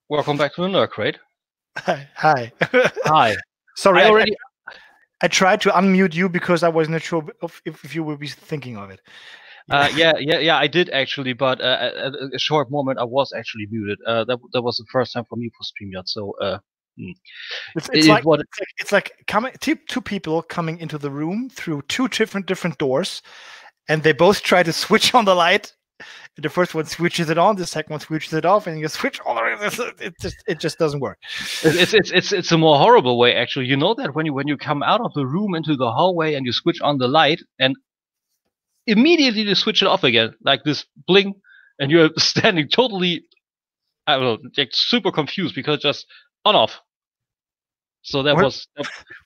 Welcome back to the Nerd Crate. Hi. Hi. Sorry, I tried to unmute you because I was not sure if you would be thinking of it. Yeah, I did actually, but at a short moment I was actually muted. That was the first time for me for StreamYard, so it's like coming two people coming into the room through two different doors, and they both try to switch on the light. The first one switches it on, the second one switches it off, and you switch all the it just doesn't work. It's a more horrible way actually. You know that when you come out of the room into the hallway and you switch on the light and immediately you switch it off again, like this bling, and you're standing totally, I don't know, like super confused because just on off. So that was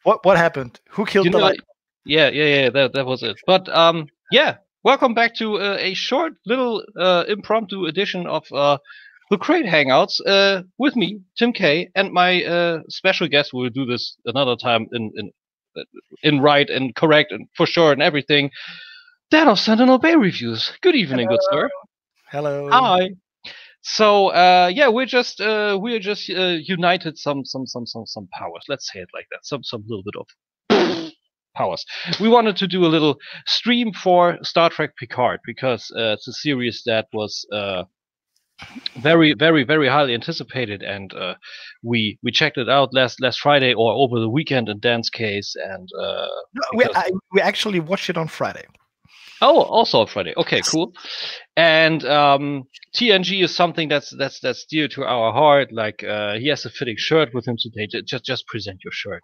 what happened? Who killed the light? Yeah, that was it. But yeah. Welcome back to a short little impromptu edition of the Crate Hangouts with me, Tim K, and my special guest. We'll do this another time in right and correct and for sure and everything. Dan of Sentinel Bay Reviews. Good evening, good sir. Hello. Hi. So yeah, we're just united some powers. Let's say it like that. Some little bit of powers. We wanted to do a little stream for Star Trek Picard because it's a series that was very highly anticipated, and we checked it out last Friday or over the weekend in Dan's case, and we actually watched it on Friday. Oh, also on Friday. Okay, cool. And TNG is something that's dear to our heart. Like he has a fitting shirt with him today. Just present your shirt.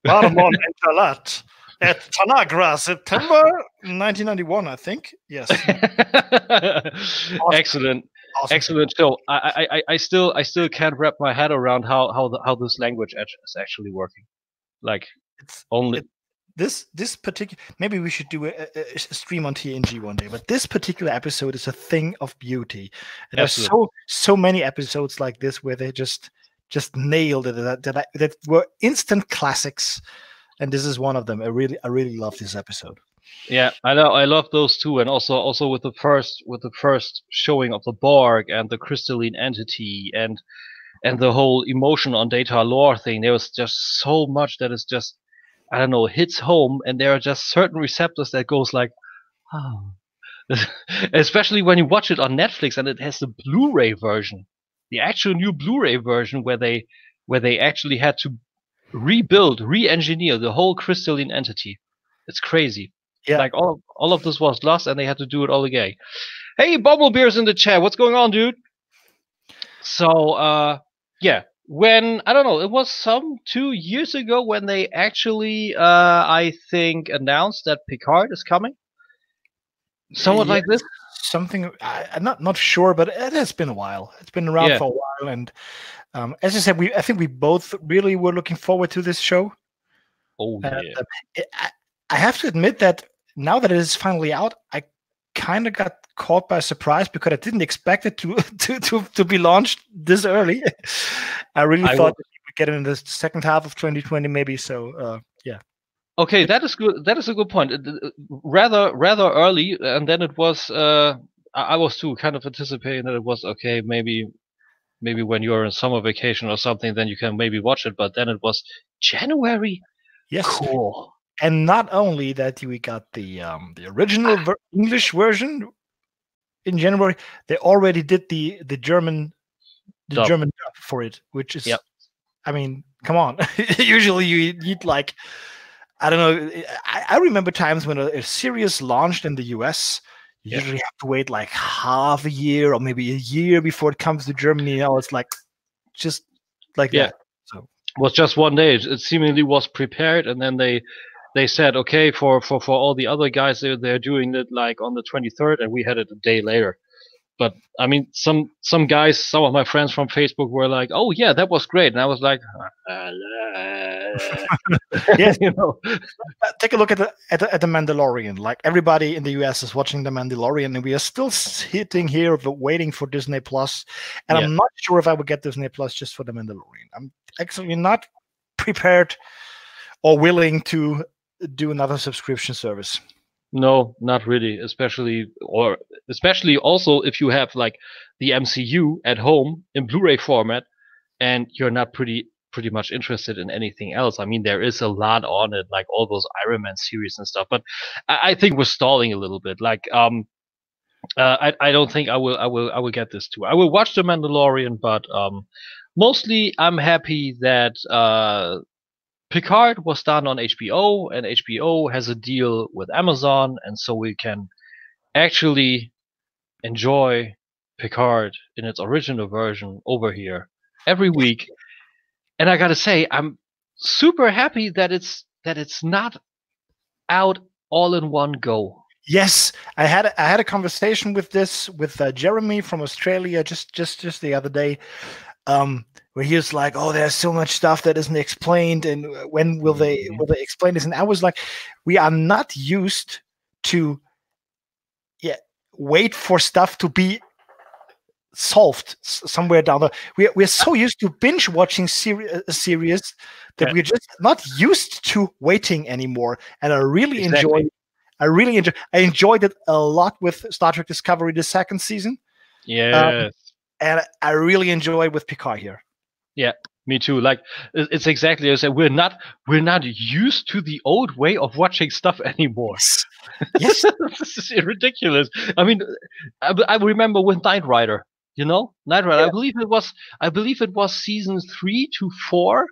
Barmon Entalat at Tanagra, September 1991, I think. Yes. Excellent. Awesome. Excellent show. I still can't wrap my head around how this language is actually working. Like this particular, maybe we should do a stream on TNG one day, but this particular episode is a thing of beauty. And there's so many episodes like this where they just nailed it, that were instant classics, and this is one of them. I really love this episode. Yeah, I know. I love those too, and also with the first showing of the Borg and the crystalline entity and the whole emotion on Data lore thing. There was just so much that is just, I don't know, hits home, and there are just certain receptors that goes like, oh. Especially when you watch it on Netflix and it has the Blu-ray version, the actual new Blu-ray version where they actually had to re-engineer the whole crystalline entity. It's crazy. Yeah. Like all of this was lost and they had to do it all again. Hey, Bumblebeer's in the chat. What's going on, dude? So yeah. When, I don't know, it was 2 years ago when they actually, I think, announced that Picard is coming. Somewhat like this. Something, I'm not sure, but it has been a while. It's been around for a while, and as I said, I think we both really were looking forward to this show. Oh yeah. I have to admit that now that it is finally out, I kind of got caught by surprise because I didn't expect it to be launched this early. I really thought that we would get it in the second half of 2020, maybe. So yeah. Okay, that is good. That is a good point. Rather early, and then it was. I was too kind of anticipating that it was okay. Maybe when you're in summer vacation or something, then you can maybe watch it. But then it was January. Yes. Cool. And not only that, we got the original English version in January. They already did the German dub for it, which is, I mean, come on. Usually you need like, I don't know. I remember times when a series launched in the US, you usually have to wait like half a year or maybe a year before it comes to Germany. Now it's like just like that. So it was just one day. It seemingly was prepared, and then they said, okay, for all the other guys, they're doing it like on the 23rd, and we had it a day later. But I mean, some guys, some of my friends from Facebook were like, "Oh yeah, that was great," and I was like, "Yes, you know." Take a look at the Mandalorian. Like everybody in the US is watching the Mandalorian, and we are still sitting here waiting for Disney Plus. And I'm not sure if I would get Disney Plus just for the Mandalorian. I'm actually not prepared or willing to do another subscription service. No, not really. Especially, or especially also if you have like the MCU at home in Blu-ray format, and you're not pretty much interested in anything else. I mean, there is a lot on it, like all those Iron Man series and stuff. But I think we're stalling a little bit. Like, I don't think I will get this too. I will watch The Mandalorian, but mostly I'm happy that Picard was done on HBO, and HBO has a deal with Amazon, and so we can actually enjoy Picard in its original version over here every week. And I gotta say, I'm super happy that it's not out all in one go. Yes, I had a conversation with Jeremy from Australia just the other day, where he was like, "Oh, there's so much stuff that isn't explained, and when will they explain this?" And I was like, "We are not used to wait for stuff to be solved somewhere down the. We're so used to binge watching series that we're just not used to waiting anymore." And I really enjoyed it a lot with Star Trek Discovery, the second season. Yeah. And I really enjoy it with Picard here. Yeah, me too. Like, it's exactly as I said. We're not used to the old way of watching stuff anymore. Yes. This is ridiculous. I mean, I remember with Knight Rider. You know, Knight Rider. Yeah. I believe it was season 3 to 4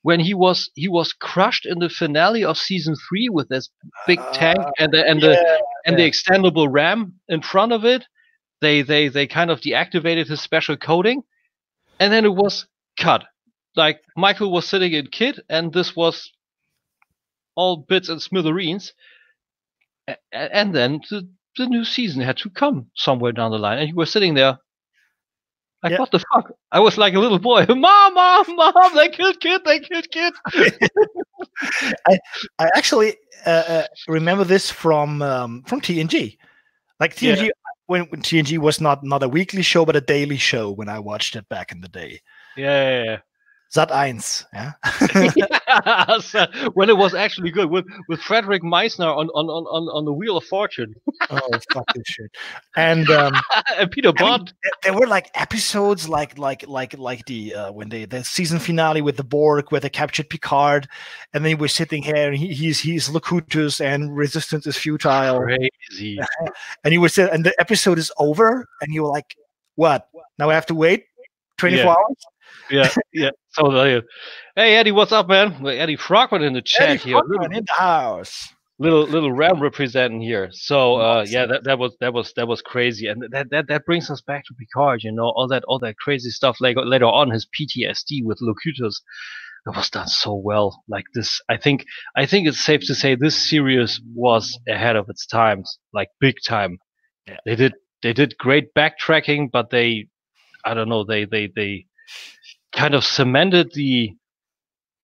when he was crushed in the finale of season 3 with this big tank and the extendable ram in front of it. They kind of deactivated his special coating, and then it was cut. Like, Michael was sitting in kit, and this was all bits and smithereens. And then the new season had to come somewhere down the line, and you were sitting there. Like, what the fuck? I was like a little boy. Mom, they killed Kid. I actually remember this from TNG. Like, TNG, when TNG was not a weekly show, but a daily show when I watched it back in the day. Yeah. Sat.1, yeah. When it was actually good with Frederick Meissner on the Wheel of Fortune. Oh, fuck this shit! And Peter Bond. There were like episodes like the when the season finale with the Borg where they captured Picard, and then we're sitting here and he's Locutus and resistance is futile. Crazy. And you were sitting, and the episode is over, and you were like, "What? Now I have to wait 24 hours?" Yeah. So, hey Eddie, what's up, man? Eddie Frogman in the chat Eddie here. In the house. Little Ram representing here. So that was crazy, and that brings us back to Picard. You know, all that crazy stuff later on, his PTSD with Locutus. That was done so well. Like this, I think it's safe to say this series was ahead of its times, like big time. Yeah. They did great backtracking, but they kind of cemented the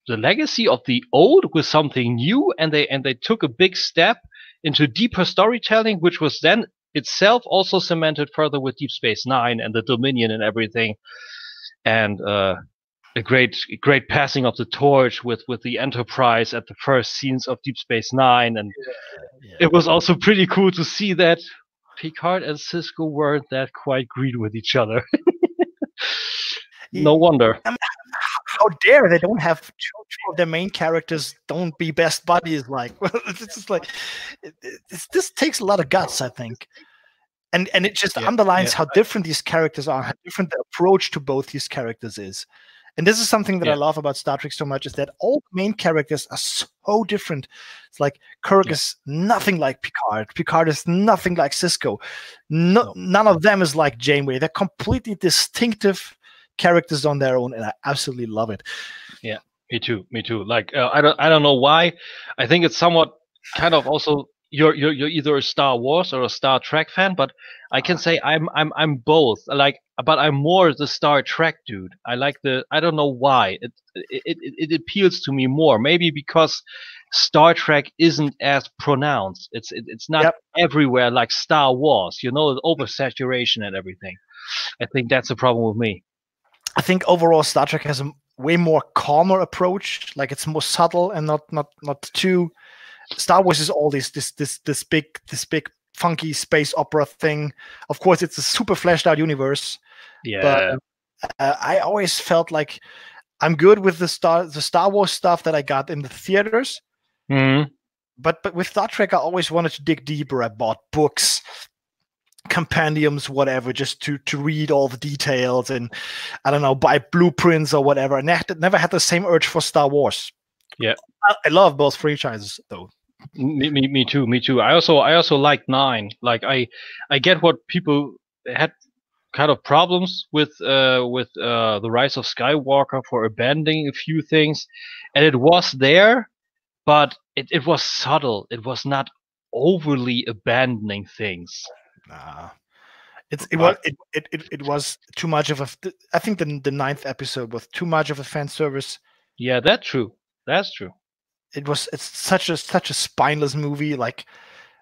legacy of the old with something new, and they took a big step into deeper storytelling, which was then itself also cemented further with Deep Space Nine and the Dominion and everything, and a great passing of the torch with the Enterprise at the first scenes of Deep Space Nine, and it was also pretty cool to see that Picard and Sisko weren't that quite green with each other. No wonder. I mean, how dare they don't have two of their main characters don't be best buddies? Like, it's just like this takes a lot of guts, I think, and it just underlines how different these characters are, how different the approach to both these characters is. And this is something that I love about Star Trek so much, is that all the main characters are so different. It's like Kirk is nothing like Picard. Picard is nothing like Sisko. None of them is like Janeway. They're completely distinctive characters on their own, and I absolutely love it. Yeah, me too. Like, I don't know why. I think it's somewhat kind of also you're either a Star Wars or a Star Trek fan, but I can say I'm both. Like, but I'm more the Star Trek dude. I like I don't know why it appeals to me more. Maybe because Star Trek isn't as pronounced. It's not everywhere like Star Wars. You know, the oversaturation and everything. I think that's the problem with me. I think overall Star Trek has a way more calmer approach. Like, it's more subtle and not too. Star Wars is all this big funky space opera thing. Of course, it's a super fleshed out universe. Yeah. But I always felt like I'm good with the Star Wars stuff that I got in the theaters. Mm-hmm. But with Star Trek, I always wanted to dig deeper. I bought books, compendiums, whatever, just to read all the details and, I don't know, buy blueprints or whatever. I never had the same urge for Star Wars. Yeah. I love both franchises, though. Me too. I also like 9. Like I get what people had kind of problems with the Rise of Skywalker for abandoning a few things, and it was there, but it was subtle. It was not overly abandoning things. Nah. It was too much of a. I think the 9th episode was too much of a fan service. Yeah, that's true. That's true. It's such a spineless movie. Like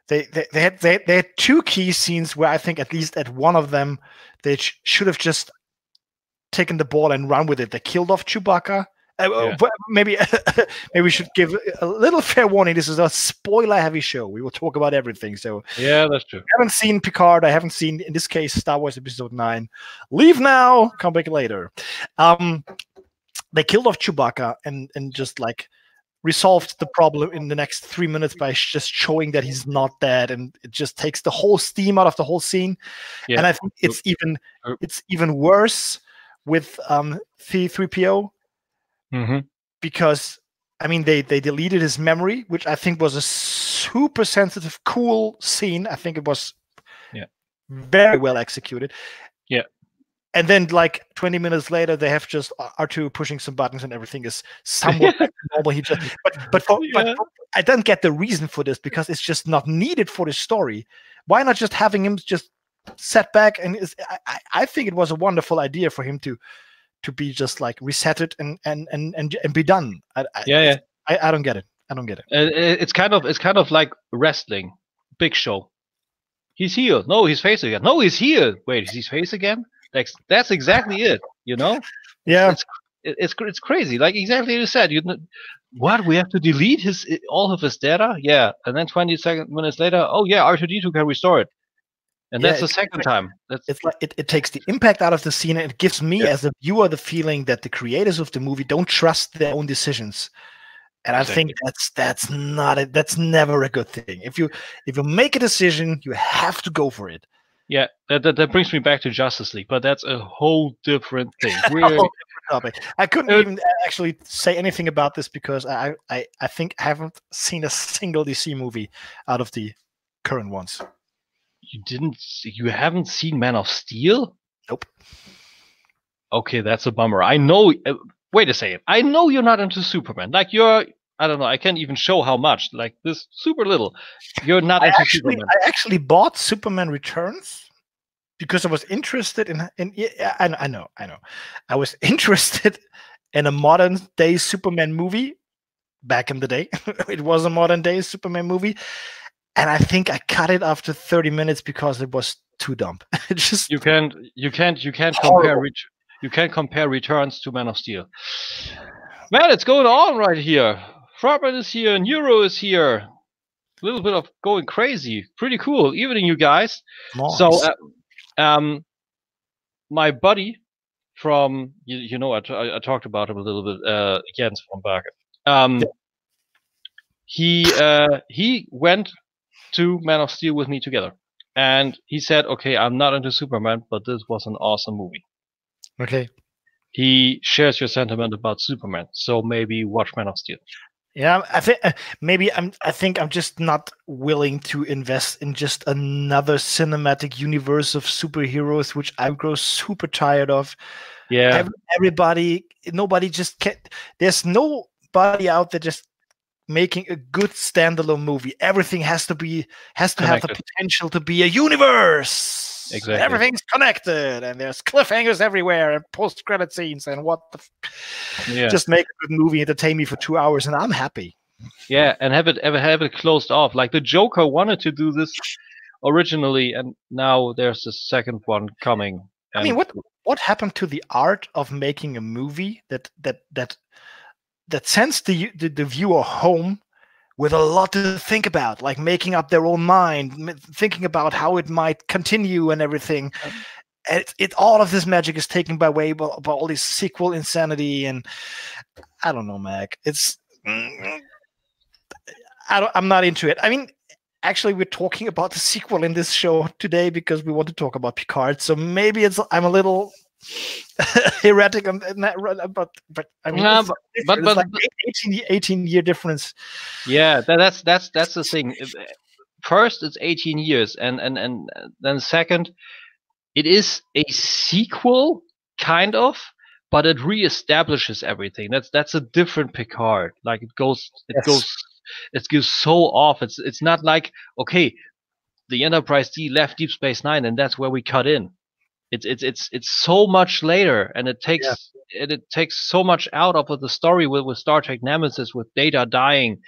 they had 2 key scenes where I think at least at one of them they should have just taken the ball and run with it. They killed off Chewbacca. Maybe we should give a little fair warning. This is a spoiler-heavy show. We will talk about everything. So yeah, that's true. I haven't seen Picard. I haven't seen, in this case, Star Wars Episode 9. Leave now. Come back later. They killed off Chewbacca and just like resolved the problem in the next 3 minutes by just showing that he's not dead, and it just takes the whole steam out of the whole scene. Yeah. And I think it's even worse with C-3PO. Mm-hmm. Because I mean they deleted his memory, which I think was a super sensitive, cool scene. I think it was very well executed. Yeah. And then like 20 minutes later, they have just R2 pushing some buttons and everything is somewhat normal. He just but I don't get the reason for this, because it's just not needed for the story. Why not just having him just set back? And I think it was a wonderful idea for him to be just like resetted and be done. I don't get it. I don't get it. It's kind of like wrestling. Big Show. He's here. No, he's face again. No, he's here. Wait, is his face again? Like, that's exactly it. You know? Yeah. It's crazy. Like exactly you said. What, we have to delete all of his data? Yeah, and then 20 minutes later, oh yeah, R2D2 can restore it. And that's the second time. It's like it takes the impact out of the scene, and it gives me as a viewer the feeling that the creators of the movie don't trust their own decisions. And I think that's never a good thing. If you make a decision, you have to go for it. Yeah, that brings me back to Justice League, but that's a whole different thing. Topic. I couldn't even actually say anything about this because I think I haven't seen a single DC movie out of the current ones. You haven't seen Man of Steel? Nope. Okay, that's a bummer. I know. Wait a second. I know you're not into Superman. Like I don't know. I can't even show how much. Like this super little. You're not into Superman. I actually bought Superman Returns because I was interested in. I know. I was interested in a modern day Superman movie back in the day. It was a modern day Superman movie. And I think I cut it after 30 minutes because it was too dumb. Just you can't compare Returns to Man of Steel. Man, it's going on right here. Frogman is here, Neuro is here. A little bit of going crazy. Pretty cool. Evening, you guys. Nice. So, my buddy from I talked about him a little bit. Jens from Bergen. He went to Man of Steel with me together, and he said, "Okay, I'm not into Superman, but this was an awesome movie." Okay. He shares your sentiment about Superman, so maybe watch Man of Steel. Yeah, I think I think I'm just not willing to invest in just another cinematic universe of superheroes, which I grow super tired of. Yeah, nobody just can. There's nobody out there just making a good standalone movie. Everything has to have the potential to be a universe. Exactly. Everything's connected, and there's cliffhangers everywhere, and post-credit scenes, and what the just make a good movie, entertain me for 2 hours, and I'm happy. Yeah, and have it closed off. Like the Joker wanted to do this originally, and now there's the second one coming. I mean, what happened to the art of making a movie that sends the viewer home with a lot to think about, like making up their own mind, thinking about how it might continue and everything. And all of this magic is taken by all this sequel insanity, and I don't know, Mac. I'm not into it. I mean, actually, we're talking about the sequel in this show today because we want to talk about Picard. So maybe I'm a little heretic on that, but I mean, it's like 18-year difference. Yeah, that's the thing. First, it's 18 years, and then second, it is a sequel, kind of, but it reestablishes everything. That's a different Picard. Like it goes so off. It's not like, okay, the Enterprise D left Deep Space Nine, and that's where we cut in. It's so much later, and it takes so much out of the story with Star Trek Nemesis, with Data dying,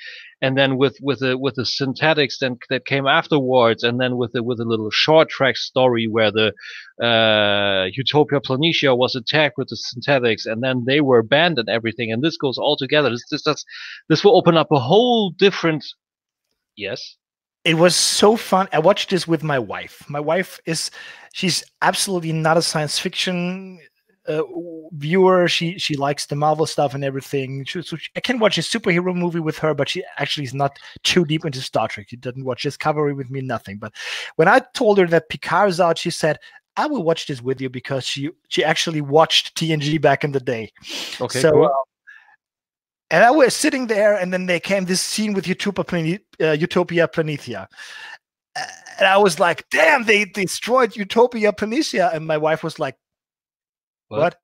and then with the synthetics that came afterwards, and then with a little short track story where the Utopia Planitia was attacked with the synthetics, and then they were banned and everything, and this goes all together. This will open up a whole different. Yes. It was so fun. I watched this with my wife. My wife she's absolutely not a science fiction viewer. She likes the Marvel stuff and everything. I can watch a superhero movie with her, but she actually is not too deep into Star Trek. She doesn't watch Discovery with me, nothing. But when I told her that Picard's out, she said, I will watch this with you, because she actually watched TNG back in the day. Okay, so cool. And I was sitting there, and then there came this scene with Utopia Planitia. And I was like, damn, they destroyed Utopia Planitia. And my wife was like, what?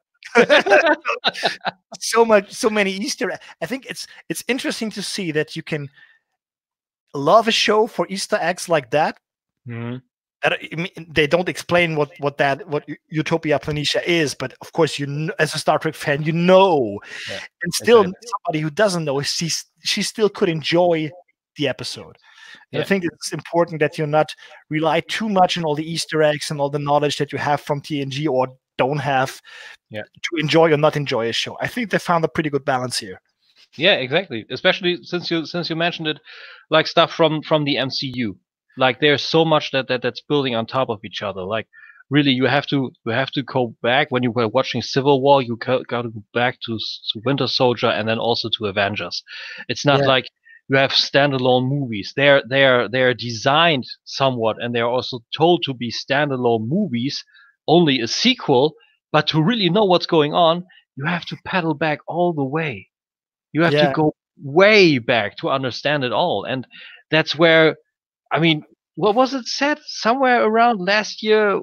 So many Easter eggs. I think it's interesting to see that you can love a show for Easter eggs like that. Mm-hmm. They don't explain what Utopia Planitia is, but of course, as a Star Trek fan, and still somebody who doesn't know, she still could enjoy the episode. And I think it's important that you not rely too much on all the Easter eggs and all the knowledge that you have from TNG or don't have to enjoy or not enjoy a show. I think they found a pretty good balance here. Yeah, exactly. Especially since you mentioned it, like stuff from the MCU. Like there's so much that's building on top of each other. Like really, you have to go back. When you were watching Civil War, you got to go back to Winter Soldier and then also to Avengers. It's not like you have standalone movies. They're designed somewhat, and they're also told to be standalone movies, only a sequel. But to really know what's going on, you have to pedal back all the way. You have to go way back to understand it all, and that's where. I mean, what was it said? Somewhere around last year,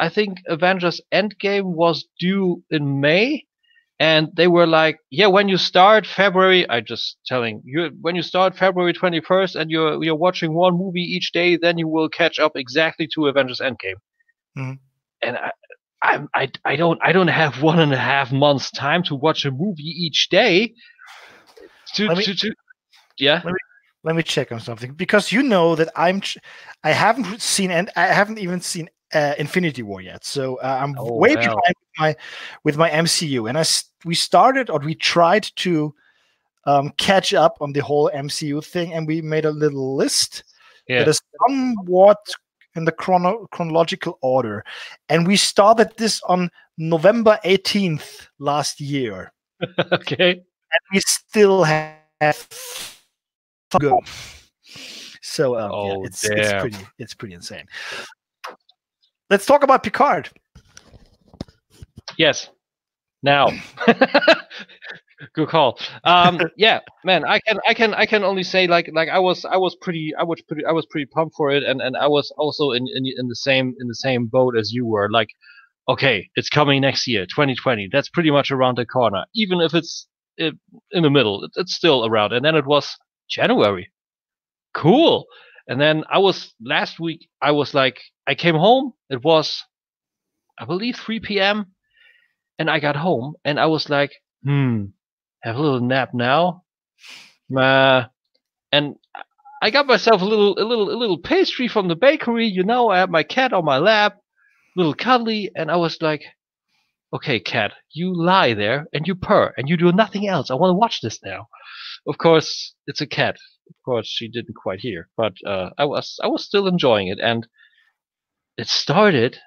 I think Avengers Endgame was due in May, and they were like, yeah, when you start February, when you start February 21st and you're watching one movie each day, then you will catch up exactly to Avengers Endgame. Mm-hmm. And I don't have 1.5 months time to watch a movie each day. Let me check on something, because you know that I haven't even seen Infinity War yet, so I'm way behind with my MCU, and we tried to catch up on the whole MCU thing, and we made a little list that is somewhat in the chronological order, and we started this on November 18th last year. Okay, and we still have go. So it's pretty insane. Let's talk about Picard. Yes. Now. Good call. Yeah, man, I can only say like I was pretty pumped for it, and I was also in the same boat as you were. Like, okay, it's coming next year, 2020. That's pretty much around the corner. Even if it's in the middle, it's still around. And then it was January. Cool. And then last week, I came home. It was, I believe, 3 p.m. And I got home and I was like, have a little nap now. And I got myself a little pastry from the bakery. I had my cat on my lap, little cuddly. And I was like, okay, cat, you lie there and you purr and you do nothing else. I want to watch this now. of course, it's a cat. Of course, she didn't quite hear, but I was still enjoying it, and it started,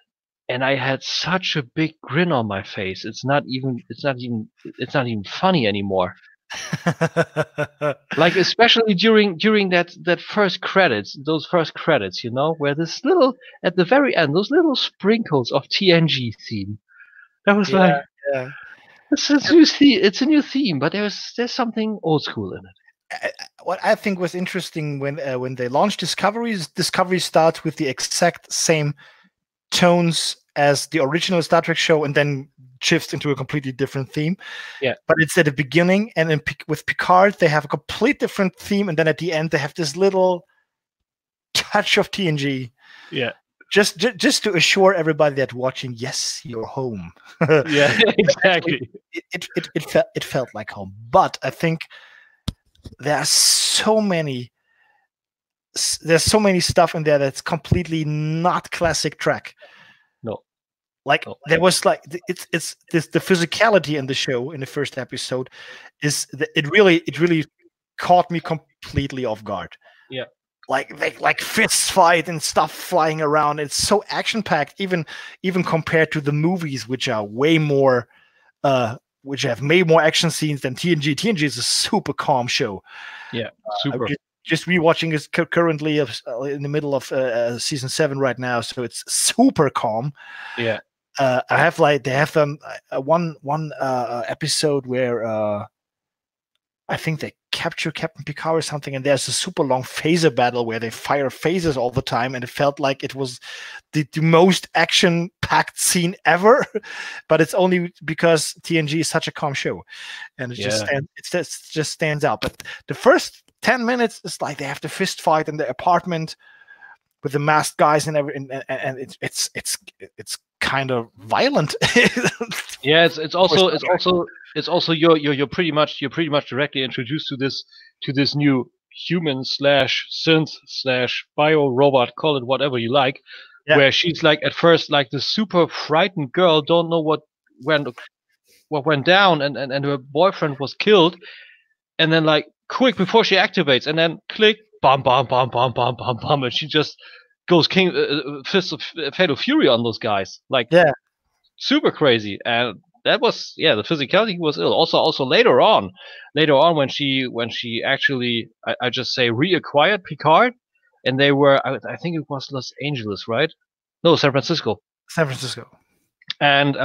and I had such a big grin on my face. It's not even funny anymore. Like especially during that first credits, those first credits, you know, where this little at the very end, those little sprinkles of TNG theme. That was like, yeah. it's a new theme. It's a new theme, but there's something old school in it. What I think was interesting when they launched Discovery starts with the exact same tones as the original Star Trek show, and then shifts into a completely different theme. Yeah. But it's at the beginning, and with Picard, they have a complete different theme, and then at the end, they have this little touch of TNG. Yeah. Just to assure everybody that watching, yes, you're home. Yeah, exactly. It felt like home. But I think there's so many stuff in there that's completely not classic Trek. No. Like there was like it's the physicality in the show in the first episode it really caught me completely off guard. Yeah. Like fist fight and stuff flying around. It's so action packed, even compared to the movies, which are way more which have made more action scenes than TNG. TNG is a super calm show. Yeah, super. Just rewatching is currently in the middle of season 7 right now, so it's super calm. Yeah. They have one episode where I think they capture Captain Picard or something, and there's a super long phaser battle where they fire phasers all the time, and it felt like it was the most action-packed scene ever. But it's only because TNG is such a calm show, and it just stands out. But the first 10 minutes is like they have the fist fight in the apartment with the masked guys and everything, and it's kind of violent. Yeah, it's also you're pretty much directly introduced to this new human / synth / bio robot, call it whatever you like, where she's like at first like the super frightened girl, don't know what went down, and her boyfriend was killed, and then like quick before she activates, and then click, bam, bam, bam, bam, bam, bam, bam, and she just goes fist of fatal fury on those guys, like super crazy. And that was the physicality was ill. Also later on when she actually I just say reacquired Picard, and they were I think it was Los Angeles, right? No, San Francisco. And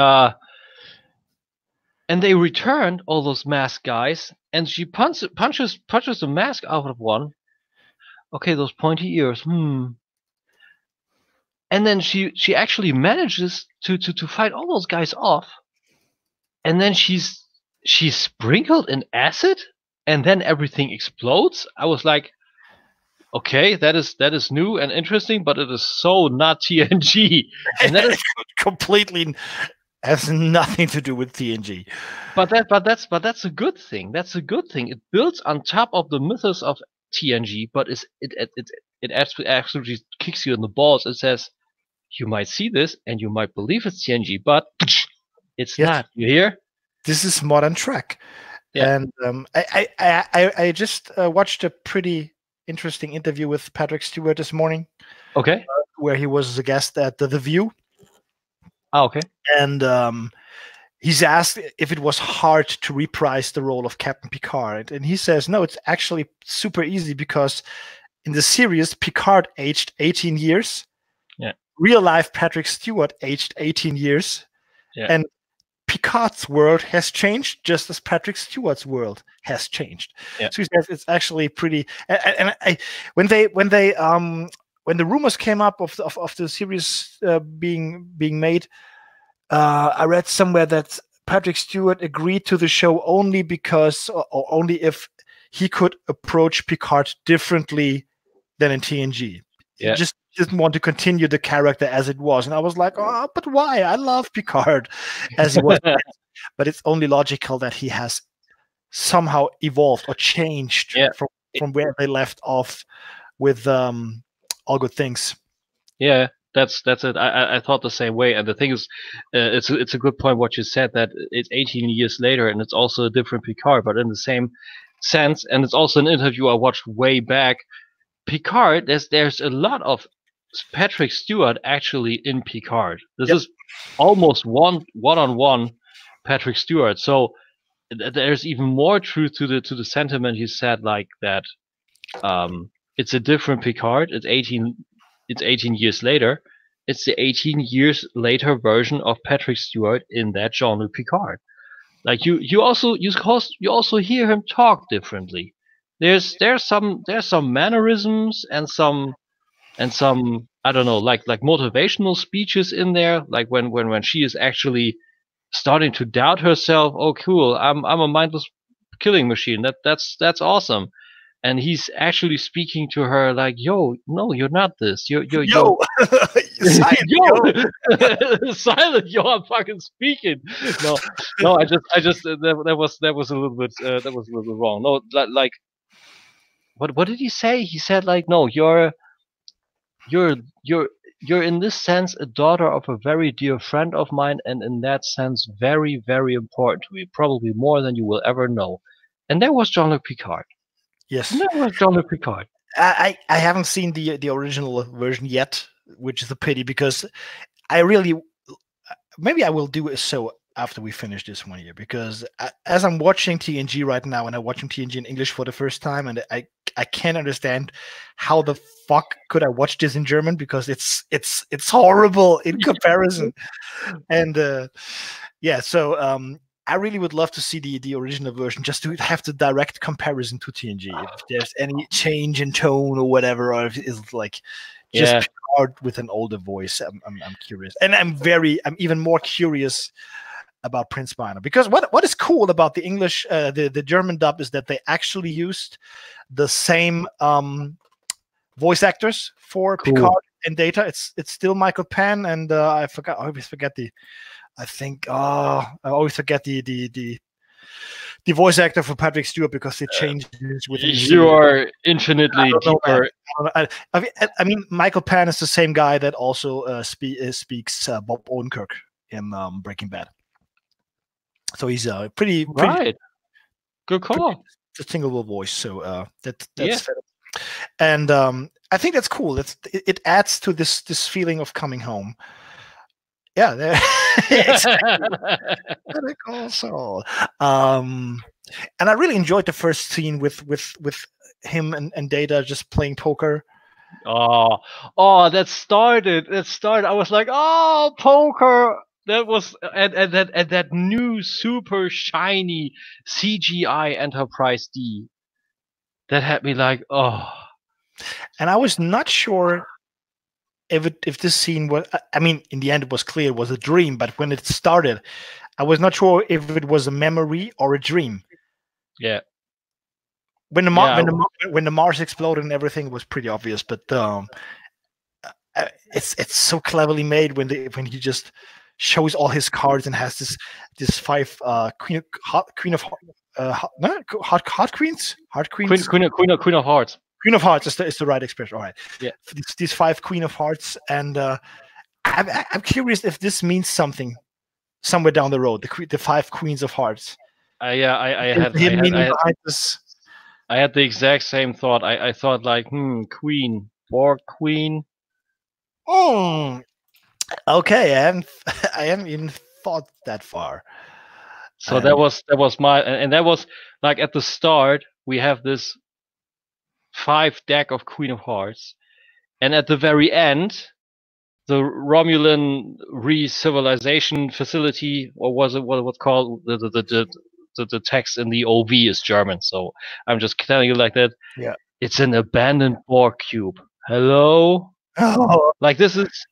they returned all those masked guys, and she punches the mask out of one. Okay, those pointy ears. And then she actually manages to fight all those guys off. And then she's sprinkled in acid, and then everything explodes. I was like, okay, that is new and interesting, but it is so not TNG. And that is completely has nothing to do with TNG. But that's a good thing. That's a good thing. It builds on top of the mythos of TNG, but it absolutely kicks you in the balls. It says you might see this and you might believe it's TNG, but it's not. You hear? This is modern Trek. Yeah. And I just watched a pretty interesting interview with Patrick Stewart this morning. Okay. Where he was a guest at The View. Oh, okay. And he's asked if it was hard to reprise the role of Captain Picard. And he says, no, it's actually super easy, because in the series, Picard aged 18 years. Yeah. Real life Patrick Stewart aged 18 years. Yeah. And Picard's world has changed just as Patrick Stewart's world has changed. Yeah. So he says it's actually pretty. And when the rumors came up of the series being made, I read somewhere that Patrick Stewart agreed to the show only because, or only if he could approach Picard differently than in TNG. Yeah. He just didn't want to continue the character as it was. And I was like, oh, but why? I love Picard as he was. But it's only logical that he has somehow evolved or changed from where they left off with All Good Things. Yeah, that's it. I thought the same way. And the thing is, it's a good point what you said, that it's 18 years later and it's also a different Picard, but in the same sense, and it's also an interview I watched way back. Picard, there's a lot of Patrick Stewart actually in Picard. This is almost one-on-one Patrick Stewart. So there's even more truth to the sentiment he said, like that. It's a different Picard. It's 18 years later. It's the 18 years later version of Patrick Stewart in that genre Picard. Like you also hear him talk differently. There's some mannerisms and some I don't know, like motivational speeches in there, like when she is actually starting to doubt herself. Oh, cool! I'm a mindless killing machine. That's awesome. And he's actually speaking to her like, "Yo, no, you're not this. You're yo, silent, yo, silent. Yo, I'm fucking speaking." No, I just that was a little bit wrong. No, like what did he say? He said like, "No, you're in this sense a daughter of a very dear friend of mine, and in that sense very, very important to me, probably more than you will ever know." And that was Jean-Luc Picard. Yes, and that was Jean-Luc Picard. I haven't seen the original version yet, which is a pity, because I really, maybe I will do it so after we finish this one here, because as I'm watching TNG right now, and I'm watching TNG in English for the first time, and I can't understand how the fuck could I watch this in German, because it's horrible in comparison. And yeah, so I really would love to see the original version, just to have the direct comparison to TNG. If there's any change in tone or whatever, or if it's like just Picard with an older voice. I'm curious, and I'm even more curious about Prince Spiner, because what is cool about the English, the German dub, is that they actually used the same voice actors for Picard and Data. It's still Michael Penn, and I always forget the voice actor for Patrick Stewart, because they changed it with you are infinitely deeper. I mean, Michael Penn is the same guy that also speaks Bob Odenkirk in Breaking Bad. So he's pretty good call. Distinguishable voice. So that's and I think that's cool. It adds to this feeling of coming home. Yeah, also. And I really enjoyed the first scene with him and Data just playing poker. Oh, that started. I was like, oh, poker. That was and that new super shiny CGI Enterprise D. That had me like, oh. And I was not sure if this scene was, I mean, in the end it was clear it was a dream, but when it started, I was not sure if it was a memory or a dream. Yeah. When the Mars exploded and everything, was pretty obvious, but it's so cleverly made when he just shows all his cards and has this 5 queen of hearts. Queen of Hearts is the right expression. All right. Yeah. These 5 Queen of Hearts, and I'm curious if this means something somewhere down the road. The 5 Queens of Hearts. I had the exact same thought. I thought like, Queen, Borg Queen. Oh, okay. I haven't even thought that far. So that was my, and that was like at the start we have this 5 deck of Queen of Hearts, and at the very end, the Romulan re-civilization facility, or was it what's called the text in the OV is German, so I'm just telling you like that. Yeah, it's an abandoned Borg cube. Hello, like this is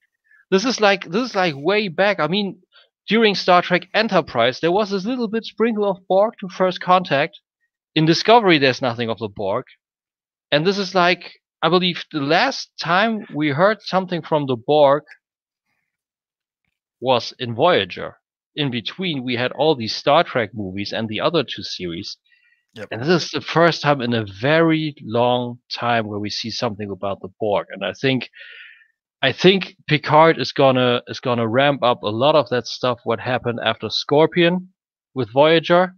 like way back. I mean, during Star Trek Enterprise, there was this little bit sprinkle of Borg to First Contact. In Discovery, there's nothing of the Borg. And this is like, I believe the last time we heard something from the Borg was in Voyager. In between, we had all these Star Trek movies and the other 2 series. Yep. And this is the first time in a very long time where we see something about the Borg. And I think Picard is gonna ramp up a lot of that stuff what happened after Scorpion with Voyager,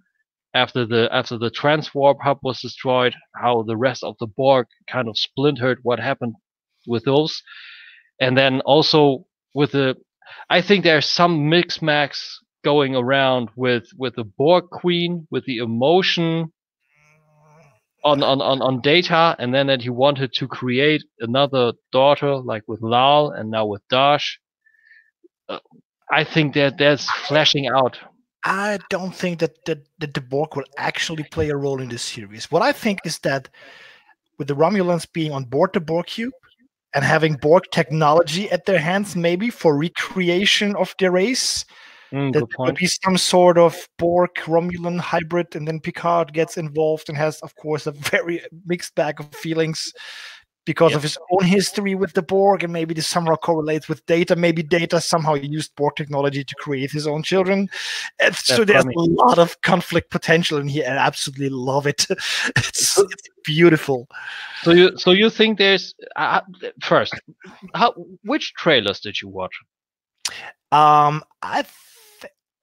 after the transwarp hub was destroyed, how the rest of the Borg kind of splintered, what happened with those, and then also with the, I think there's some mix-max going around with the Borg Queen, with the emotion on Data, and then that he wanted to create another daughter, like with Lal, and now with Dash. I think that that's flashing out. I don't think that the Borg will actually play a role in this series. What I think is that with the Romulans being on board the Borg cube and having Borg technology at their hands, maybe for recreation of their race, that there will be some sort of Borg Romulan hybrid, and then Picard gets involved and has, of course, a very mixed bag of feelings because of his own history with the Borg, and maybe this somehow correlates with Data. Maybe Data somehow used Borg technology to create his own children. And so there's a lot of conflict potential in here, and I absolutely love it. It's beautiful. So you think there's first, which trailers did you watch? I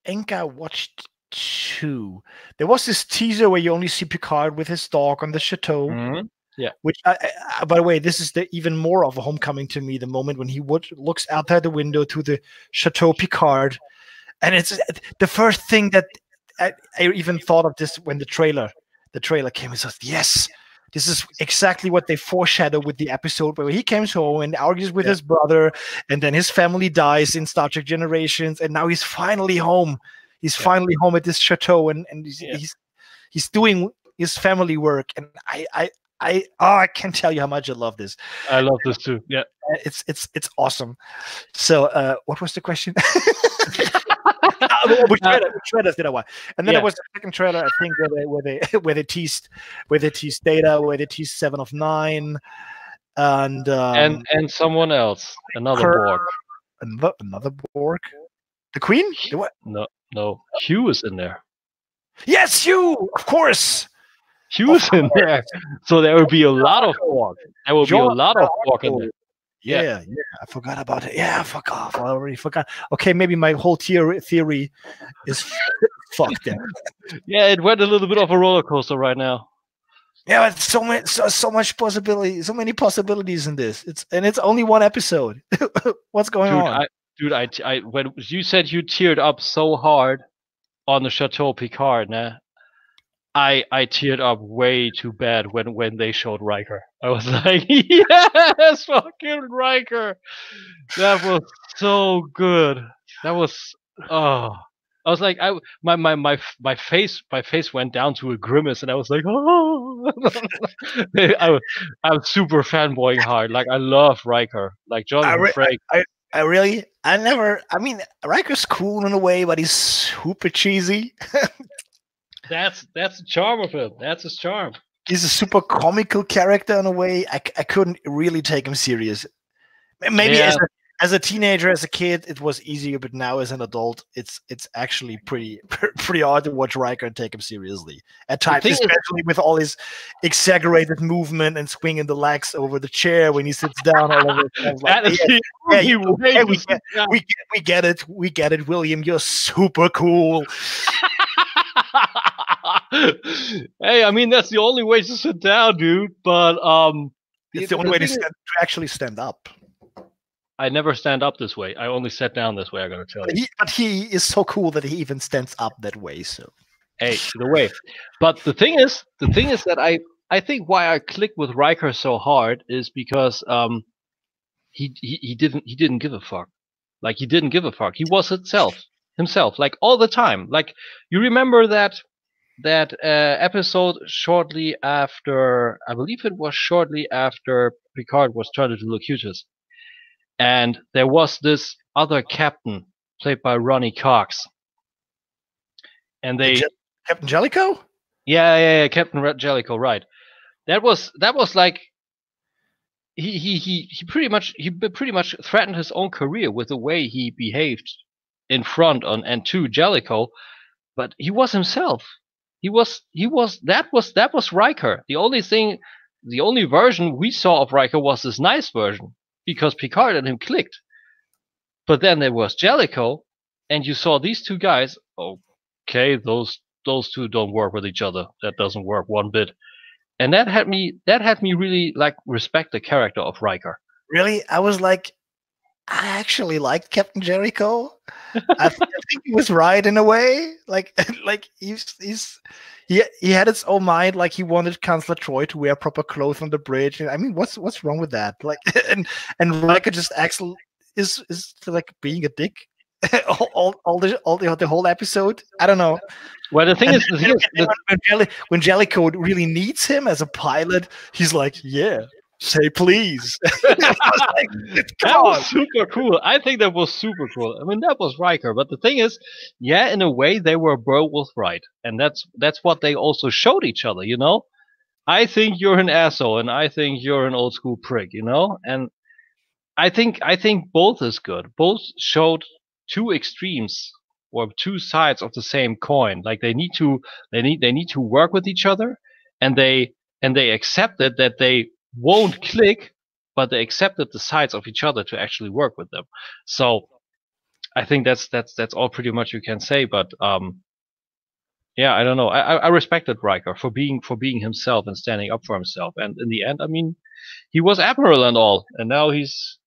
think I watched 2. There was this teaser where you only see Picard with his dog on the chateau. Mm-hmm. Yeah. Which, by the way, this is even more of a homecoming to me. The moment when he looks outside the window to the Chateau Picard, and it's the first thing that I even thought of this when the trailer came. It's just, yes, this is exactly what they foreshadow with the episode where he comes home and argues with his brother, and then his family dies in Star Trek Generations, and now he's finally home. He's finally home at this chateau, and he's doing his family work, and I can't tell you how much I love this. I love this too. Yeah, it's awesome. So, what was the question? Which trailers did I watch? And then there was the second trailer, I think, where they teased Data, where they teased 7 of 9, and someone else, another Borg, another Borg, the Queen. What? No, Hugh is in there. Yes, Hugh, of course. Hugh's in there, so there will be a lot of Borg. There will be a lot of Borg in there. Yeah, I forgot about it. Yeah, fuck off. I already forgot. Okay, maybe my whole theory is fucked up. Yeah, it went a little bit of a roller coaster right now. Yeah, but so much possibility, so many possibilities in this. It's only one episode. What's going on? I when you said you teared up so hard on the Chateau Picard, nah? I teared up way too bad when they showed Riker. I was like, yes, fucking Riker. That was so good. That was I was like, my face went down to a grimace, and I was like, oh. I'm super fanboying hard. Like, I love Riker. Like Jonathan Frakes. I mean, Riker's cool in a way, but he's super cheesy. That's the charm of him. That's his charm. He's a super comical character in a way. I couldn't really take him serious. Maybe as a teenager, as a kid, it was easier, but now as an adult, it's actually pretty hard to watch Riker and take him seriously at times, especially with all his exaggerated movement and swinging the legs over the chair when he sits down. All over we get it, William. You're super cool. Hey, I mean, that's the only way to sit down, dude. But it's the only way to actually stand up. I never stand up this way. I only sit down this way. I gotta tell you. But he is so cool that he even stands up that way. So, hey, the way. But the thing is that I think why I clicked with Riker so hard is because he didn't give a fuck. Like, he didn't give a fuck. He was himself, like, all the time. Like, you remember that episode shortly after, I believe it was shortly after Picard was turned into Locutus, and there was this other captain played by Ronnie Cox, and Captain Jellicoe. Yeah, Captain Jellicoe, right? That was like he pretty much threatened his own career with the way he behaved in front and to Jellicoe, but he was himself. That was Riker. The only version we saw of Riker was this nice version, because Picard and him clicked. But then there was Jellicoe, and you saw these two guys. Okay, those those two don't work with each other. That doesn't work one bit. And that had me really like respect the character of Riker. Really? I was like, I actually liked Captain Jericho. I think he was right in a way. Like he had his own mind. Like he wanted Chancellor Troy to wear proper clothes on the bridge. And I mean, what's wrong with that? Like, and Riker just acts is like being a dick all the whole episode. I don't know. Well, the thing is, when Jellicoe really needs him as a pilot, he's like, yeah. Say please. That was super cool. I think that was super cool. I mean, that was Riker. But the thing is, yeah, in a way, they were both right, and that's what they also showed each other. You know, I think you're an asshole, and I think you're an old school prick. You know, and I think both is good. Both showed two extremes or two sides of the same coin. Like they need to work with each other, and they accepted that they won't click, but they accepted the sides of each other to actually work with them. So I think that's all pretty much you can say. But yeah, I don't know. I respected Riker for being himself and standing up for himself. And in the end, I mean, he was admiral and all, and now he's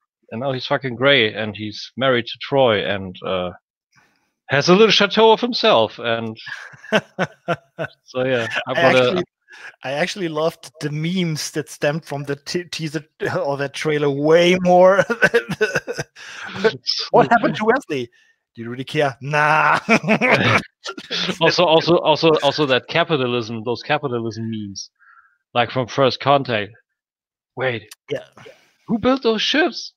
fucking gray, and he's married to Troy, and has a little chateau of himself. And so yeah, I actually loved the memes that stemmed from the teaser or that trailer way more. What happened to Wesley? Do you really care? Nah. also that capitalism, those capitalism memes, like from First Contact. Wait, yeah. Who built those ships?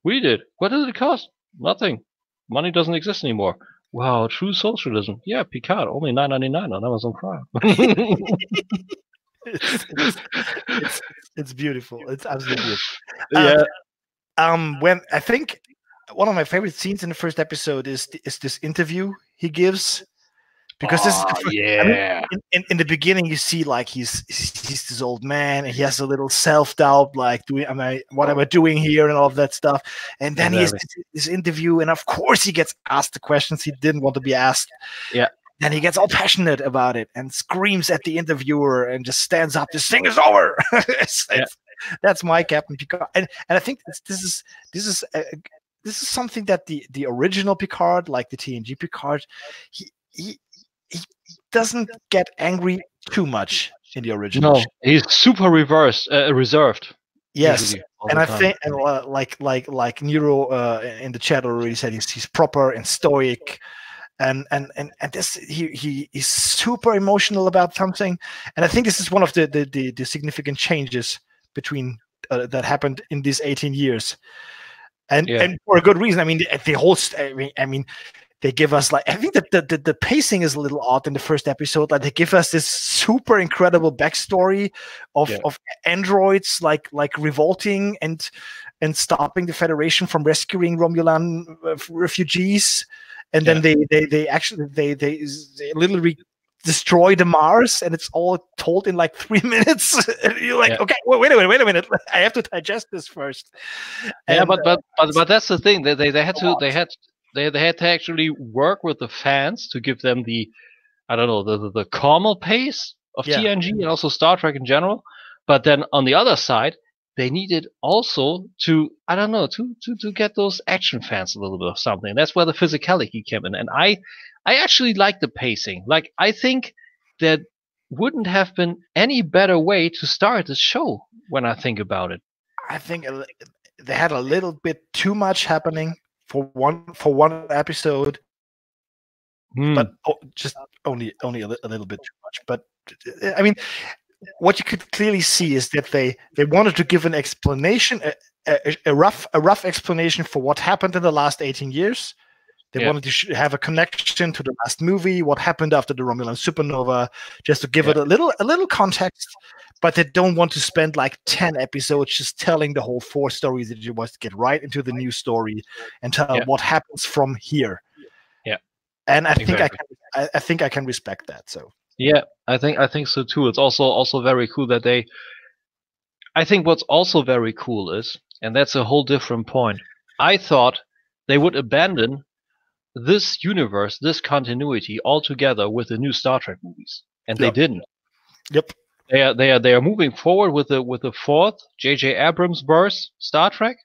We did. What did it cost? Nothing. Money doesn't exist anymore. Wow, true socialism. Yeah, Picard, only $9.99 on Amazon Prime. It's beautiful. It's absolutely beautiful. Yeah. When I think one of my favorite scenes in the first episode is this interview he gives, because this is yeah. I mean, in the beginning you see like he's this old man and he has a little self-doubt, like what am I doing here and all of that stuff, and then he has this interview, and of course he gets asked the questions he didn't want to be asked. Yeah. Then he gets all passionate about it and screams at the interviewer and just stands up. This thing is over. That's my Captain Picard, and I think this is something that the original Picard, like the TNG Picard, he doesn't get angry too much in the original. No, he's super reserved. Yes, and I think, and like Nero in the chat already said, he's proper and stoic, and this he's super emotional about something, and I think this is one of the significant changes between that happened in these 18 years, and for a good reason. I mean, the whole. I mean. They give us, like, I think that the pacing is a little odd in the first episode. Like, they give us this super incredible backstory of androids like revolting and stopping the Federation from rescuing Romulan refugees, and then they actually literally destroy the Mars, and it's all told in like 3 minutes. And you're like, okay, wait a minute, I have to digest this first. And, but that's the thing. They had to actually work with the fans to give them the calmer pace of TNG and also Star Trek in general. But then on the other side, they needed also to get those action fans a little bit of something. That's where the physicality came in. And I actually like the pacing. Like, I think that wouldn't have been any better way to start the show when I think about it. I think they had a little bit too much happening for one episode, but just only a little bit too much. But I mean, what you could clearly see is that they wanted to give an explanation, a rough explanation for what happened in the last 18 years. They wanted to have a connection to the last movie, what happened after the Romulan supernova, just to give it a little context. But they don't want to spend like 10 episodes just telling the whole 4 stories. That you want to get right into the new story and tell what happens from here. Yeah, and I think I can respect that. So yeah, I think so too. It's also very cool that I think what's also very cool is, and that's a whole different point. I thought they would abandon this universe, this continuity all together with the new Star Trek movies, and they didn't. Yep. They are moving forward with the fourth J.J. Abrams verse Star Trek,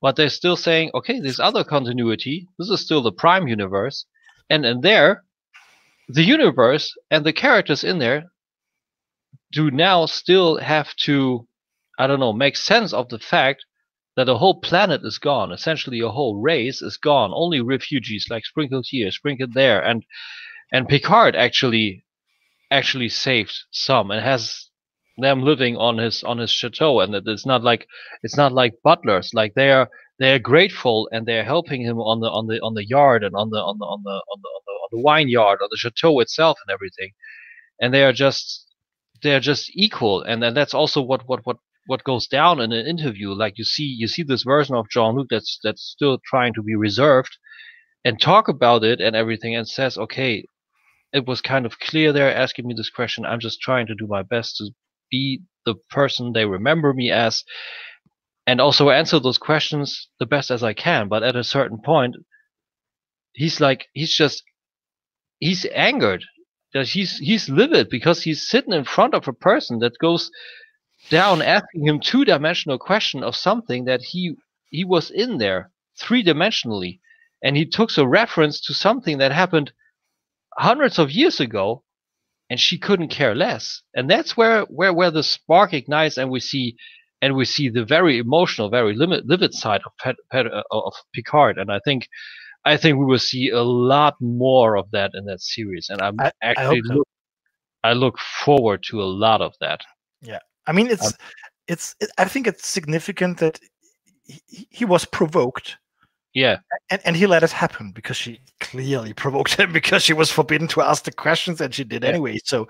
but they're still saying, okay, this other continuity, this is still the Prime universe, and there, the universe and the characters in there do now still have to, I don't know, make sense of the fact that a whole planet is gone. Essentially, a whole race is gone. Only refugees, like sprinkled here, sprinkled there, and Picard actually saved some and has them living on his chateau. And it's not like butlers. Like they're grateful and they're helping him on the yard and on the wine yard, on the chateau itself and everything. And they're just equal. And then that's also what goes down in an interview. Like you see this version of Jean-Luc that's still trying to be reserved and talk about it and everything, and says, okay, it was kind of clear they're asking me this question. I'm just trying to do my best to be the person they remember me as, and also answer those questions the best as I can. But at a certain point, he's angered. That he's livid because he's sitting in front of a person that goes down asking him two-dimensional question of something that he was in there three-dimensionally, and he took a reference to something that happened hundreds of years ago, and she couldn't care less. And that's where the spark ignites, and we see the very emotional, very livid side of Picard. And I think we will see a lot more of that in that series. And I look forward to a lot of that. Yeah, I mean, I think it's significant that he was provoked. Yeah. And he let it happen because she clearly provoked him, because she was forbidden to ask the questions, and she did anyway. So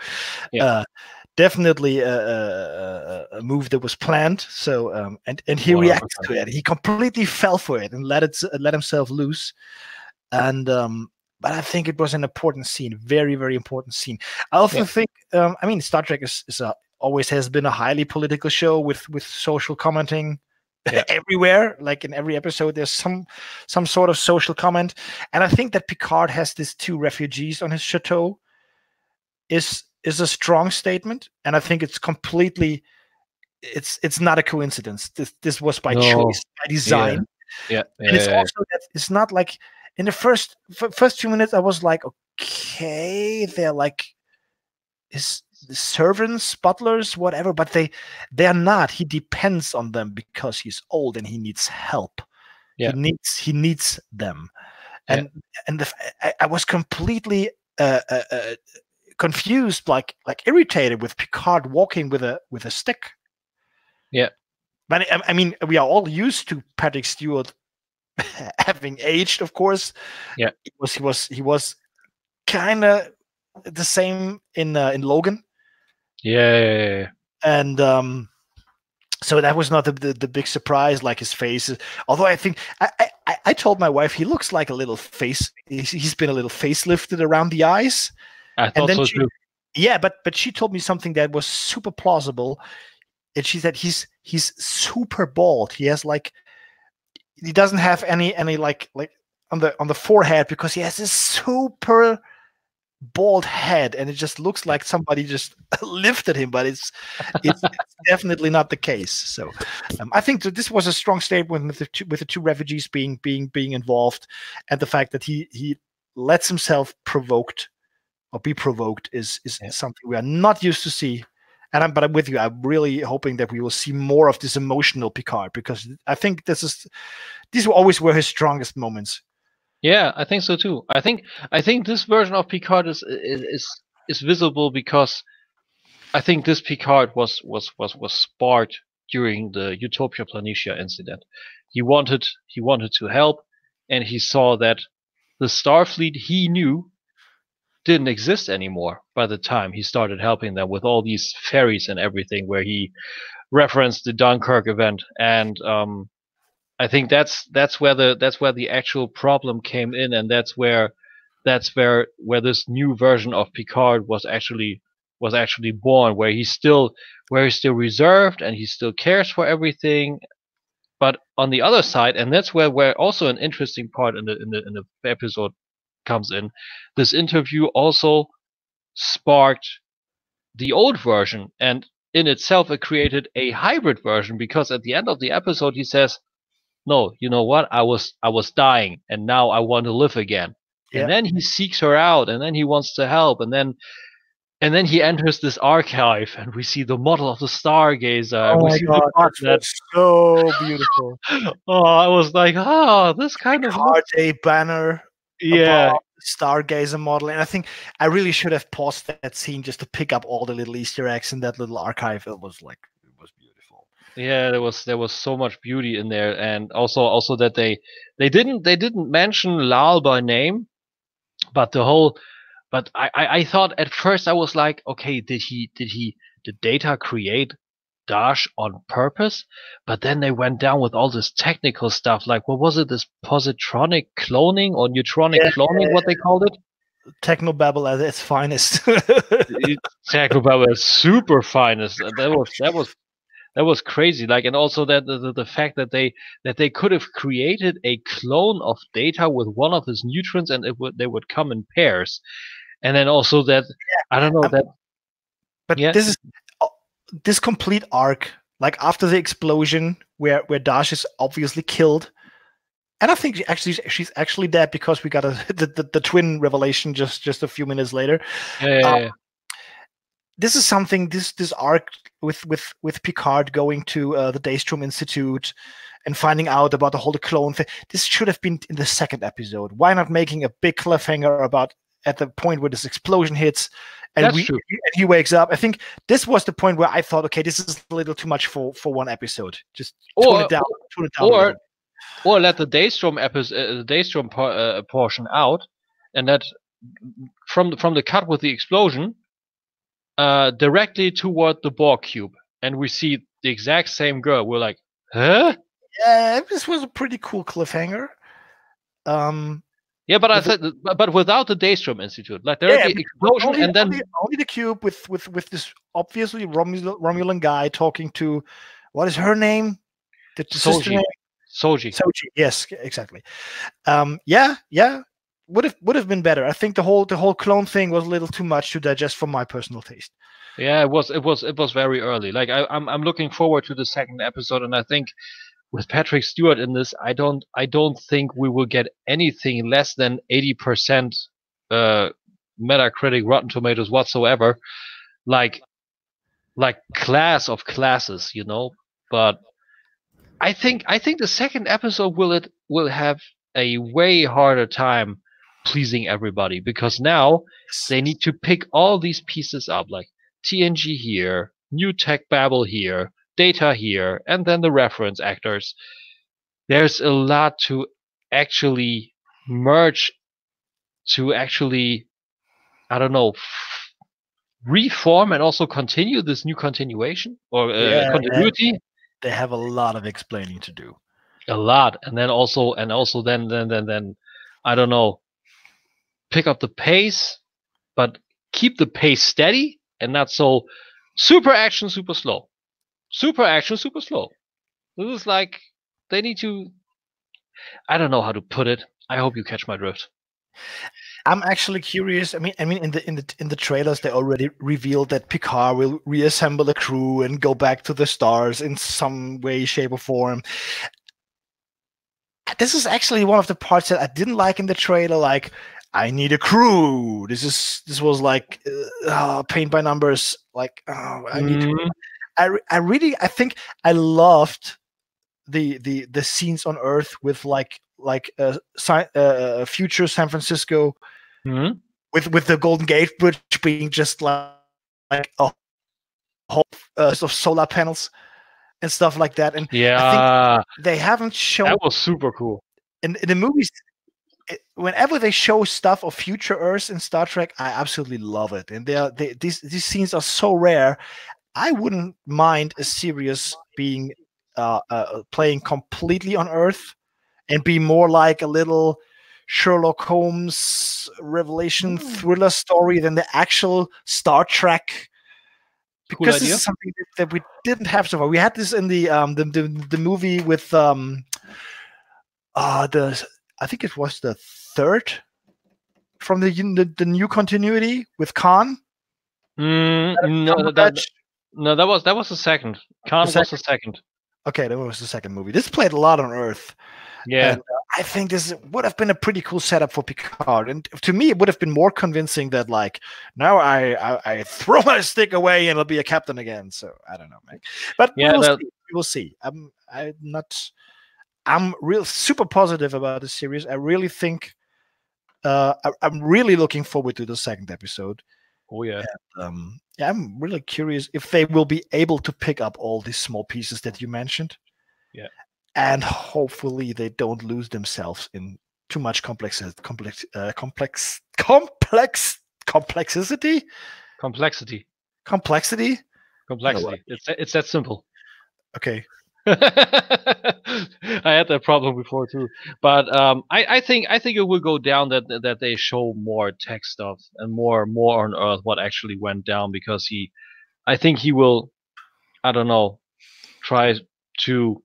definitely a move that was planned. So and he reacted to it. He completely fell for it and let himself loose. And but I think it was an important scene, very, very important scene. I also think, I mean, Star Trek is always has been a highly political show with social commenting. Everywhere, like in every episode, there's some sort of social comment, and I think that Picard has these two refugees on his chateau is a strong statement, and I think it's completely, it's not a coincidence. This was by choice, by design. And it's also that it's not like in the first few minutes I was like, okay, they're like the servants, butlers, whatever, but they're not. He depends on them because he's old and he needs help. He needs them. And I was completely confused, like irritated with Picard walking with a stick. Yeah. But I mean, we are all used to Patrick Stewart having aged, of course. Yeah. He was kind of the same in Logan. Yeah. And so that was not the big surprise, like his face. Although I think I told my wife he looks like a little face. He's been a little facelifted around the eyes. I thought so too. Yeah, but she told me something that was super plausible. And she said he's super bald. He doesn't have any like on the forehead, because he has this super bald head, and it just looks like somebody just lifted him, but it's definitely not the case. So I think that this was a strong statement with the two refugees being involved, and the fact that he lets himself be provoked is something we are not used to see. But I'm with you. I'm really hoping that we will see more of this emotional Picard, because I think these always were his strongest moments. Yeah, I think so too. I think this version of Picard is visible because I think this Picard was sparked during the Utopia Planitia incident. He wanted to help, and he saw that the Starfleet he knew didn't exist anymore by the time he started helping them with all these ferries and everything, where he referenced the Dunkirk event. And I think that's where the actual problem came in, and that's where this new version of Picard was actually born, where he's still reserved and he still cares for everything. But on the other side, and that's where also an interesting part in the episode comes in. This interview also sparked the old version, and in itself it created a hybrid version, because at the end of the episode he says, no, you know what, I was dying and now I want to live again. Yep. And then he seeks her out, and then he wants to help, and then he enters this archive, and we see the model of the Stargazer. Oh we my see God, that's so beautiful. Oh, I was like, this kind of hard a banner. Yeah. Stargazer model, and I think I really should have paused that scene just to pick up all the little Easter eggs in that little archive. It was beautiful. Yeah, there was so much beauty in there, and also that they didn't mention Lal by name, but I thought at first, I was like, okay, did Data create Dash on purpose? But then they went down with all this technical stuff, like, what was it, this positronic cloning or neutronic cloning, what they called it? Technobabble at its finest. Technobabble at super finest. That was crazy. Like, and also that the fact that they could have created a clone of Data with one of his neutrons, and they would come in pairs. And then also that, I don't know, that. But this is this complete arc, like after the explosion where Dash is obviously killed, and I think she's actually dead, because we got the twin revelation just a few minutes later. This is something, this arc with Picard going to the Daystrom Institute and finding out about the whole clone thing. This should have been in the second episode. Why not making a big cliffhanger about at the point where this explosion hits and he wakes up? I think this was the point where I thought, okay, this is a little too much for one episode. Just tone it down. Or let the Daystrom portion out, and that from the cut with the explosion directly toward the Borg cube, and we see the exact same girl. We're like, huh? Yeah, this was a pretty cool cliffhanger. Yeah, but I said, but without the Daystrom Institute, like the explosion, and then only the cube with this obviously Romulan guy talking to, what is her name? The sister name? Soji. Yes, exactly. Yeah. Would have been better. I think the whole clone thing was a little too much to digest for my personal taste. Yeah, it was very early. Like I'm looking forward to the second episode, and I think with Patrick Stewart in this, I don't think we will get anything less than 80% Metacritic, Rotten Tomatoes whatsoever. Like class of classes, you know. But I think the second episode will have a way harder time pleasing everybody, because now they need to pick all these pieces up, like TNG here, new tech babble here, Data here, and then the reference actors. There's a lot to actually merge, to actually, I don't know, reform and also continue this new continuation or continuity. They have a lot of explaining to do. A lot, and then then I don't know, pick up the pace, but keep the pace steady and not so super action, super slow. Super action, super slow. This is like, they need to, I don't know how to put it. I hope you catch my drift. I'm actually curious. I mean, in the trailers, they already revealed that Picard will reassemble the crew and go back to the stars in some way, shape, or form. This is actually one of the parts that I didn't like in the trailer. Like, I need a crew. This was like paint by numbers. Like, I need. I think I loved the scenes on Earth with like future San Francisco with the Golden Gate Bridge being just like a whole of solar panels and stuff like that. And I think they haven't shown. That was super cool. In the movies, whenever they show stuff of future Earth in Star Trek, I absolutely love it. And these scenes are so rare. I wouldn't mind a series being playing completely on Earth and be more like a little Sherlock Holmes revelation thriller story than the actual Star Trek. Because this is something that we didn't have so far. We had this in the movie with I think it was the third the new continuity with Khan? No, that was the second. Khan was the second. Okay, that was the second movie. This played a lot on Earth. Yeah. And I think this would have been a pretty cool setup for Picard. And to me, it would have been more convincing that, like, now I throw my stick away and I'll be a captain again. So I don't know, man. But yeah, we will see. I'm real super positive about this series. I really think I'm really looking forward to the second episode. Oh yeah. And, I'm really curious if they will be able to pick up all these small pieces that you mentioned. Yeah. And hopefully they don't lose themselves in too much complexity. It's that simple. Okay. I had that problem before too, but I think it will go down that they show more tech stuff and more on Earth what actually went down, because I think he will, I don't know, try to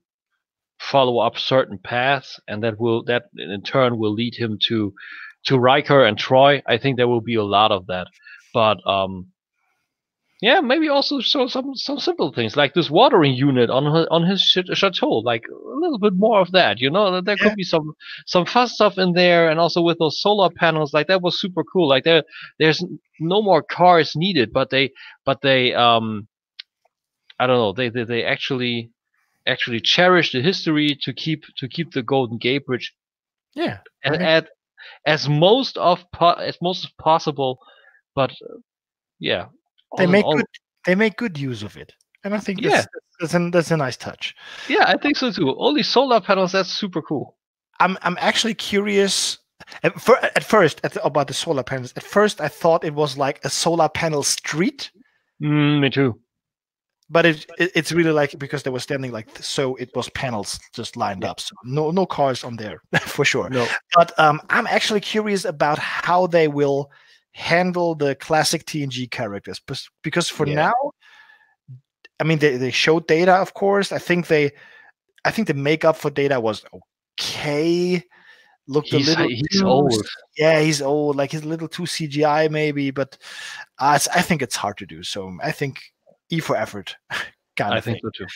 follow up certain paths, and that in turn will lead him to Riker and Troy. I think there will be a lot of that, but yeah, maybe also show some simple things like this watering unit on his chateau, like a little bit more of that. There could be some fun stuff in there, and also with those solar panels, like that was super cool. Like there's no more cars needed, but they I don't know, they actually cherish the history to keep the Golden Gate Bridge. Yeah, as most as possible, but yeah. They make good use of it, and I think that's a nice touch. Yeah, I think so too. All these solar panels, that's super cool. I'm actually curious. At first, about the solar panels. At first, I thought it was like a solar panel street. Me too. But it's really like, because they were standing like this, so it was panels just lined up. So no cars on there for sure. No. But I'm actually curious about how they will handle the classic TNG characters, because for now, I mean, they showed Data, of course. I think the makeup for Data was okay. Looked he's old. Yeah, he's old. Like, he's a little too CGI maybe, but I think it's hard to do. So I think E for effort. I think so too.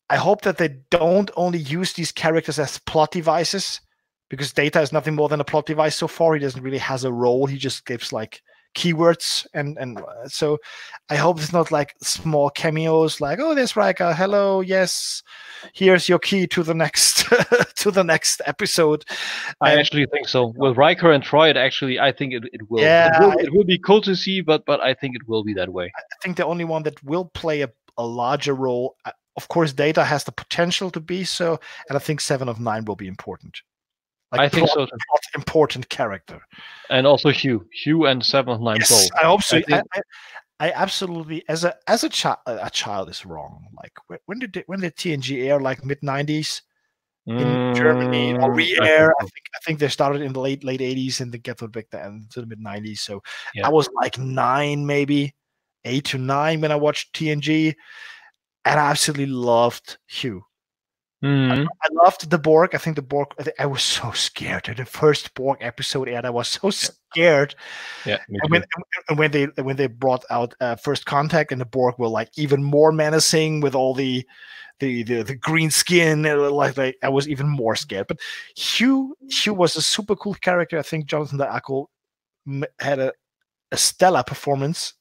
I hope that they don't only use these characters as plot devices, because Data is nothing more than a plot device so far. He doesn't really has a role. He just gives like keywords, and so I hope it's not like small cameos like, oh, there's Riker, hello, yes, here's your key to the next to the next episode. I actually think so. With Riker and Troy, I think it will. Yeah, it will be cool to see, but I think it will be that way. I think the only one that will play a larger role, of course, Data has the potential to be so, and I think 7 of 9 will be important. Like, I think so. Important character, and also Hugh and 7 of 9. Yes, I hope so. I absolutely, as a child is wrong. Like, when did TNG air? Like mid 90s in Germany, or re-air? I think they started in the late 80s and they get to the mid 90s. So I was like 9, maybe 8 to 9 when I watched TNG, and I absolutely loved Hugh. I loved the Borg. I think the Borg, I was so scared. The first Borg episode aired, I was so scared. Yeah. And when they brought out First Contact, and the Borg were like even more menacing with all the green skin, like I was even more scared. But Hugh was a super cool character. I think Jonathan D'Arco had a stellar performance.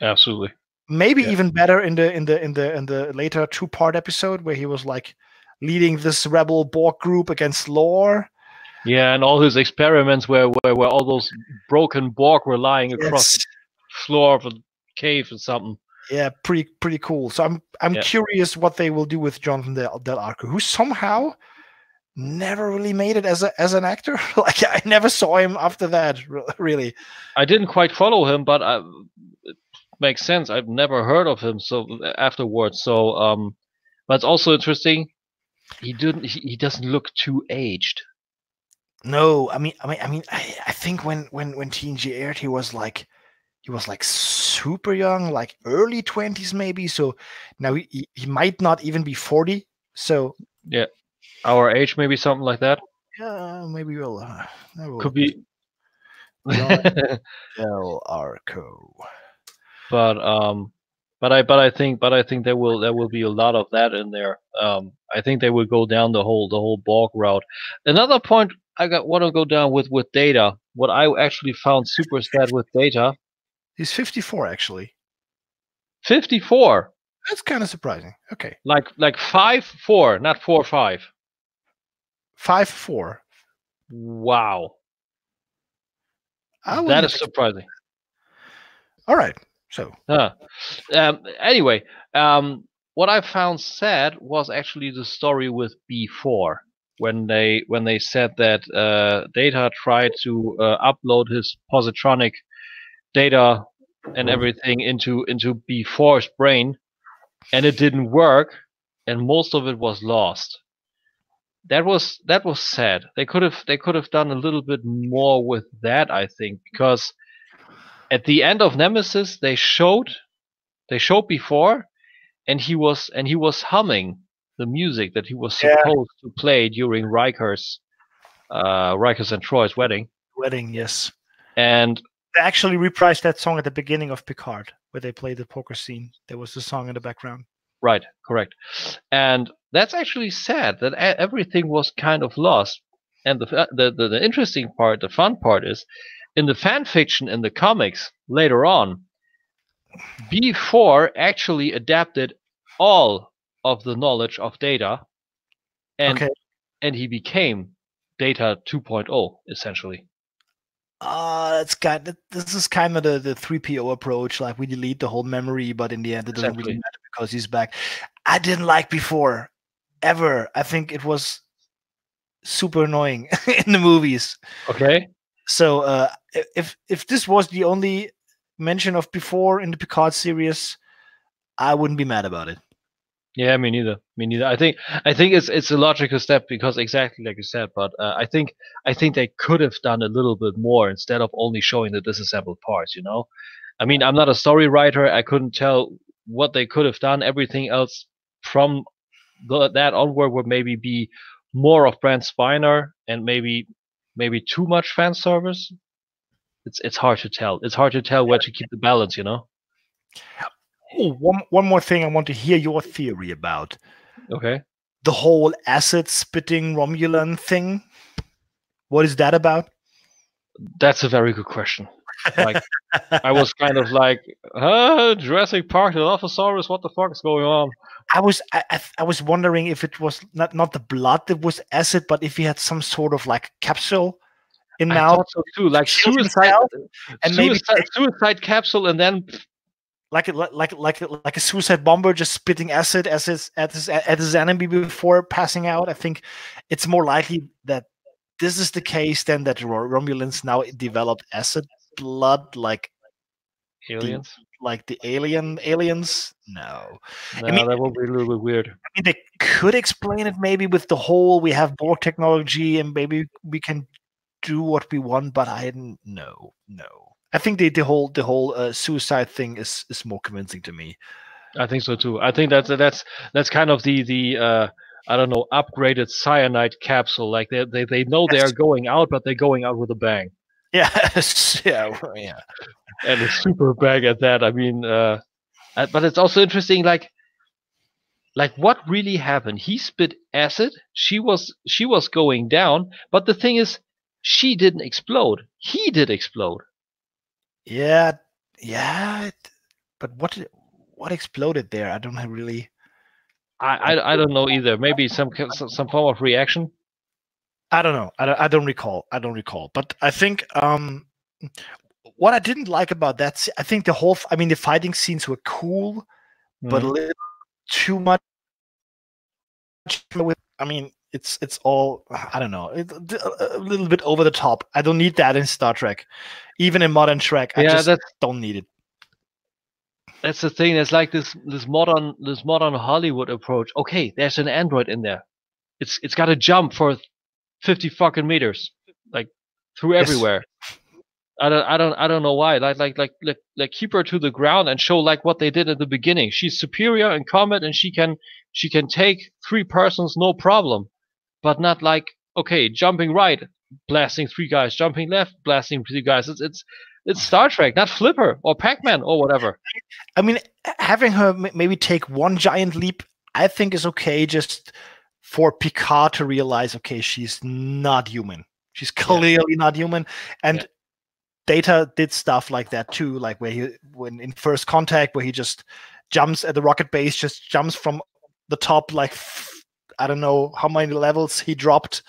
Absolutely. Maybe even better in the later 2-part episode where he was like leading this rebel Borg group against Lore. Yeah, and all his experiments where all those broken Borg were lying across the floor of a cave or something. Yeah, pretty cool. So I'm curious what they will do with Jonathan Del Arco, who somehow never really made it as an actor. Like, I never saw him after that, really. I didn't quite follow him, but it makes sense. I've never heard of him afterwards. So but it's also interesting. He doesn't look too aged. No, I mean, I think when TNG aired, he was like super young, like early 20s maybe. So now he might not even be 40. So yeah, our age, maybe something like that. Yeah, maybe we'll could be. Del Arco. But I think there will be a lot of that in there. I think they will go down the whole Borg route. Another point want to go down with Data. What I actually found super sad with Data. He's 54 actually. 54. That's kind of surprising. Okay. Like 5'4", not 4'5". 5'4". Wow. That is surprising. All right. So. Anyway, what I found sad was actually the story with B4 when they said that Data tried to upload his positronic data and everything into B4's brain, and it didn't work, and most of it was lost. That was sad. They could have done a little bit more with that, I think, because at the end of Nemesis they showed before, and he was humming the music that he was supposed to play during Riker's and Troy's wedding. Yes. And they actually reprised that song at the beginning of Picard, where they played the poker scene. There was a song in the background. Right, correct. And that's actually sad that everything was kind of lost. And the interesting part, the fun part is, in the fan fiction in the comics later on, B4 actually adapted all of the knowledge of Data, and he became Data 2.0 essentially. This is kind of the 3PO approach. Like, we delete the whole memory, but in the end, it doesn't really matter because he's back. I didn't like B4 ever. I think it was super annoying in the movies. Okay. So if this was the only mention of B4 in the Picard series, I wouldn't be mad about it. Yeah, me neither. I think it's a logical step, because exactly like you said. But I think they could have done a little bit more instead of only showing the disassembled parts. You know, I mean, I'm not a story writer. I couldn't tell what they could have done. Everything else from that onward would maybe be more of Brent Spiner and maybe too much fan service. It's hard to tell. It's hard to tell where to keep the balance. You know. Oh, one more thing I want to hear your theory about. Okay. The whole acid spitting Romulan thing. What is that about? That's a very good question. Like, I was kind of like, Jurassic Park, the Dilophosaurus, what the fuck is going on? I was wondering if it was not the blood that was acid, but if he had some sort of like capsule in now. I thought so too, like suicide capsule, and then like a suicide bomber just spitting acid at his enemy before passing out. I think it's more likely that this is the case than that Romulans now developed acid blood like aliens. The aliens? No, I mean, that would be a little bit weird. I mean, they could explain it maybe with the whole, we have Borg technology and maybe we can do what we want, but I didn't know. No. I think the whole suicide thing is more convincing to me. I think so too. I think that's kind of the I don't know, upgraded cyanide capsule. Like they know they are going out, but they're going out with a bang. Yeah, yeah. And a super bang at that. I mean, but it's also interesting. Like what really happened? He spit acid. She was going down, but the thing is, she didn't explode. He did explode. Yeah. But what exploded there? I don't really. I don't know either. Maybe some form of reaction. I don't know. I don't recall. But I think what I didn't like about that, I think the fighting scenes were cool, but a little too much. I mean, it's all, I don't know, a little bit over the top. I don't need that in Star Trek, even in modern Trek. I just don't need it. That's the thing. There's like this modern Hollywood approach. Okay, there's an android in there. It's got to jump for 50 fucking meters, like through everywhere. I don't know why. Like keep her to the ground and show like what they did at the beginning. She's superior in combat and she can take 3 persons no problem, but not like, okay, jumping right, blasting 3 guys, jumping left, blasting 3 guys. It's Star Trek, not Flipper or Pac-Man or whatever. I mean, having her maybe take one giant leap, I think is okay, just for Picard to realize, okay, she's not human. She's clearly not human. And Data did stuff like that too, like when in First Contact, where he just jumps at the rocket base, just jumps from the top, like I don't know how many levels he dropped,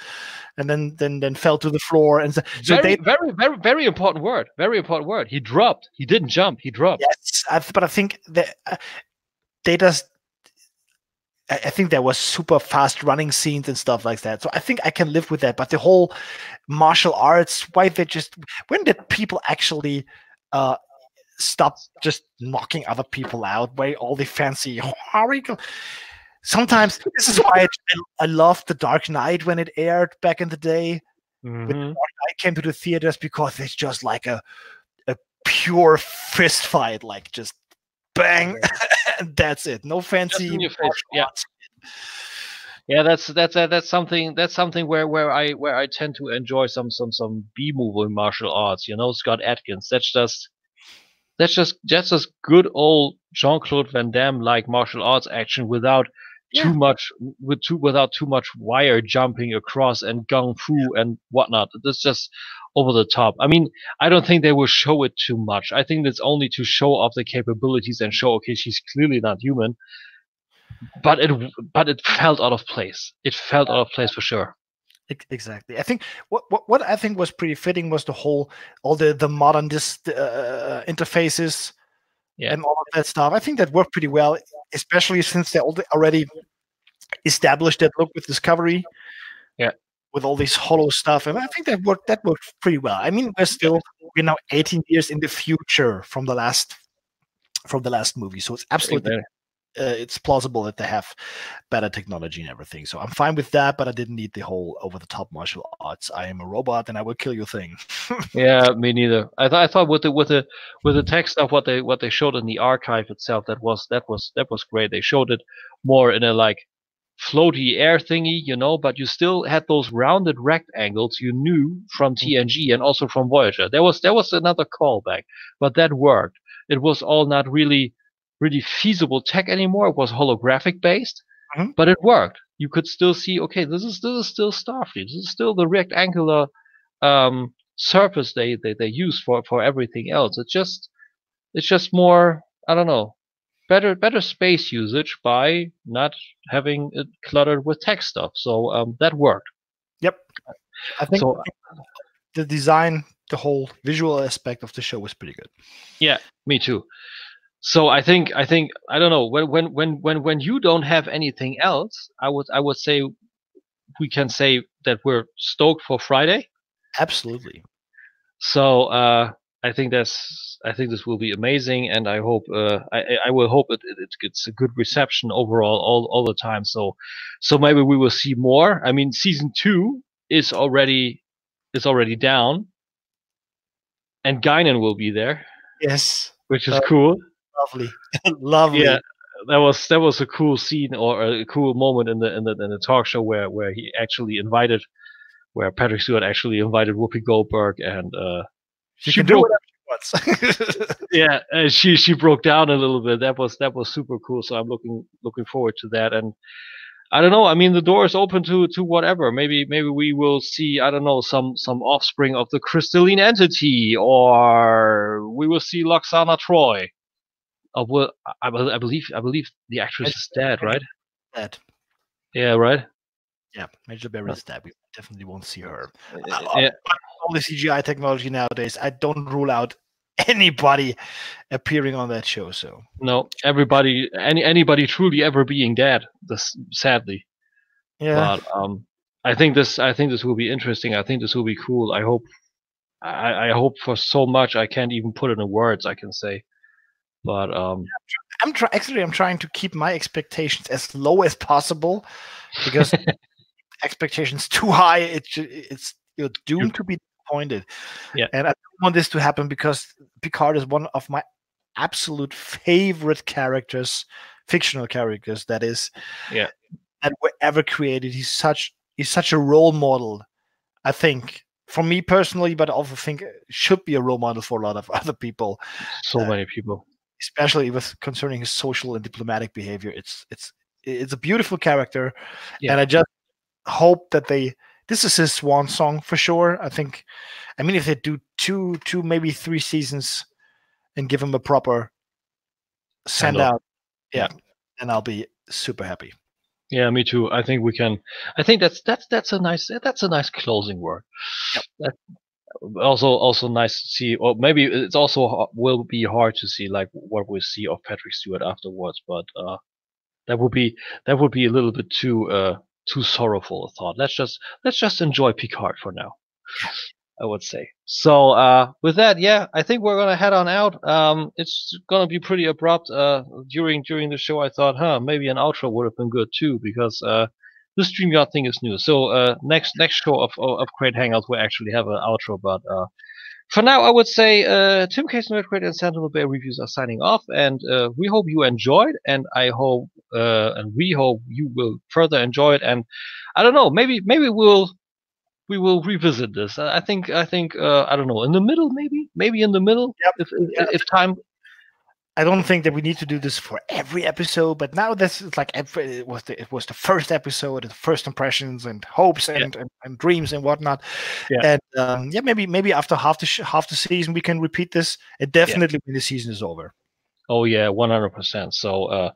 and then fell to the floor. And so very important word. Very important word. He dropped. He didn't jump. He dropped. Yes, but I think that Data's. I think there was super fast running scenes and stuff like that. So I think I can live with that. But the whole martial arts, when did people actually stop just knocking other people out? Why all the fancy Sometimes this is why I loved The Dark Knight when it aired back in the day. When The Dark Knight came to the theaters, because it's just like a pure fist fight, like just bang, and that's it. No fancy. Yeah, that's something where I tend to enjoy some B-movie martial arts. Scott Adkins. That's just good old Jean-Claude Van Damme like martial arts action without too much wire jumping across and gung fu and whatnot. That's just over the top. I mean, I don't think they will show it too much. I think it's only to show off the capabilities and show, okay, she's clearly not human. But it felt out of place. It felt out of place for sure. Exactly. I think what I think was pretty fitting was all the modern interfaces and all of that stuff. I think that worked pretty well, especially since they already established that look with Discovery. Yeah. With all this hollow stuff, and I think that worked pretty well. I mean, we're now 18 years in the future from the last movie, so it's absolutely it's plausible that they have better technology and everything. So I'm fine with that, but I didn't need the whole over-the-top martial arts. I am a robot and I will kill you thing. Yeah, me neither. I thought with the tech stuff, what they showed in the archive itself, that was great. They showed it more in a like floaty air thingy, but you still had those rounded rectangles you knew from TNG and also from Voyager. There was another callback, but that worked. It was all not really feasible tech anymore. It was holographic based, but it worked. You could still see, okay, this is still Starfleet. This is still the rectangular surface they use for everything else. It's just more, I don't know, better space usage by not having it cluttered with tech stuff. So that worked. Yep. I think the design, the whole visual aspect of the show was pretty good. Yeah, me too. So I think I don't know, when you don't have anything else, I would say we can say that we're stoked for Friday. Absolutely. So I think this will be amazing, and I hope I will hope it gets a good reception overall all the time. So maybe we will see more. I mean, season 2 is already down, and Guinan will be there. Yes, which is cool. Lovely. Yeah, that was a cool scene or a cool moment in the talk show where Patrick Stewart actually invited Whoopi Goldberg, and she can do whatever she wants. Yeah, she broke down a little bit. That was super cool. So I'm looking forward to that. And I don't know. I mean, the door is open to whatever. Maybe we will see, I don't know, some offspring of the crystalline entity, or we will see Loxana Troy. Well, I believe the actress is dead, right? Dead. Yeah, right. Yeah, Major Berry is dead. We definitely won't see her. Yeah. All the CGI technology nowadays, I don't rule out anybody appearing on that show. So no, anybody truly ever being dead. Sadly. Yeah. But I think this will be interesting. I think this will be cool. I hope for so much I can't even put it in words. I can say. But I'm trying to keep my expectations as low as possible, because expectations too high, it's you're doomed to be disappointed. Yeah. And I don't want this to happen, because Picard is one of my absolute favorite characters, fictional characters, that were ever created. He's such a role model, I think, for me personally, but I also think it should be a role model for a lot of other people. So many people, especially with concerning his social and diplomatic behavior. It's a beautiful character, and I just hope that this is his swan song for sure. I mean, if they do two, maybe 3 seasons, and give him a proper send out, then I'll be super happy. Yeah, me too. I think we can. I think that's a nice closing word. Yep. Also nice to see, or maybe it's also will be hard to see like what we see of Patrick Stewart afterwards, but that would be a little bit too sorrowful a thought. Let's just enjoy Picard for now, I would say. So with that, I think we're gonna head on out. It's gonna be pretty abrupt. During the show, I thought, maybe an outro would have been good too, because the StreamYard thing is new. So next show of Crate Hangouts, we'll actually have an outro. But for now, I would say Tim Case, Crate, and Sentinel Bay Reviews are signing off, and we hope you enjoyed, and I hope and we hope you will further enjoy it. And I don't know, maybe we will revisit this. I think I don't know, in the middle, maybe in the middle. Yep. If time. I don't think that we need to do this for every episode, but now this is like it was the first episode, the first impressions and hopes and dreams and whatnot. And maybe after half the season we can repeat this. And definitely when the season is over. Oh yeah, 100%. So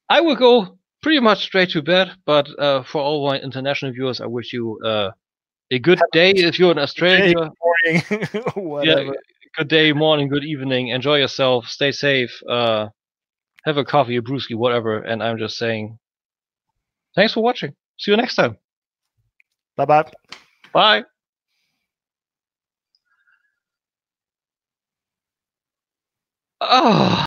I will go pretty much straight to bed. But for all my international viewers, I wish you a good day if you're in Australia. Morning, whatever. Good day, morning, good evening. Enjoy yourself. Stay safe. Have a coffee, a brewski, whatever. And I'm just saying, thanks for watching. See you next time. Bye-bye. Bye. Oh.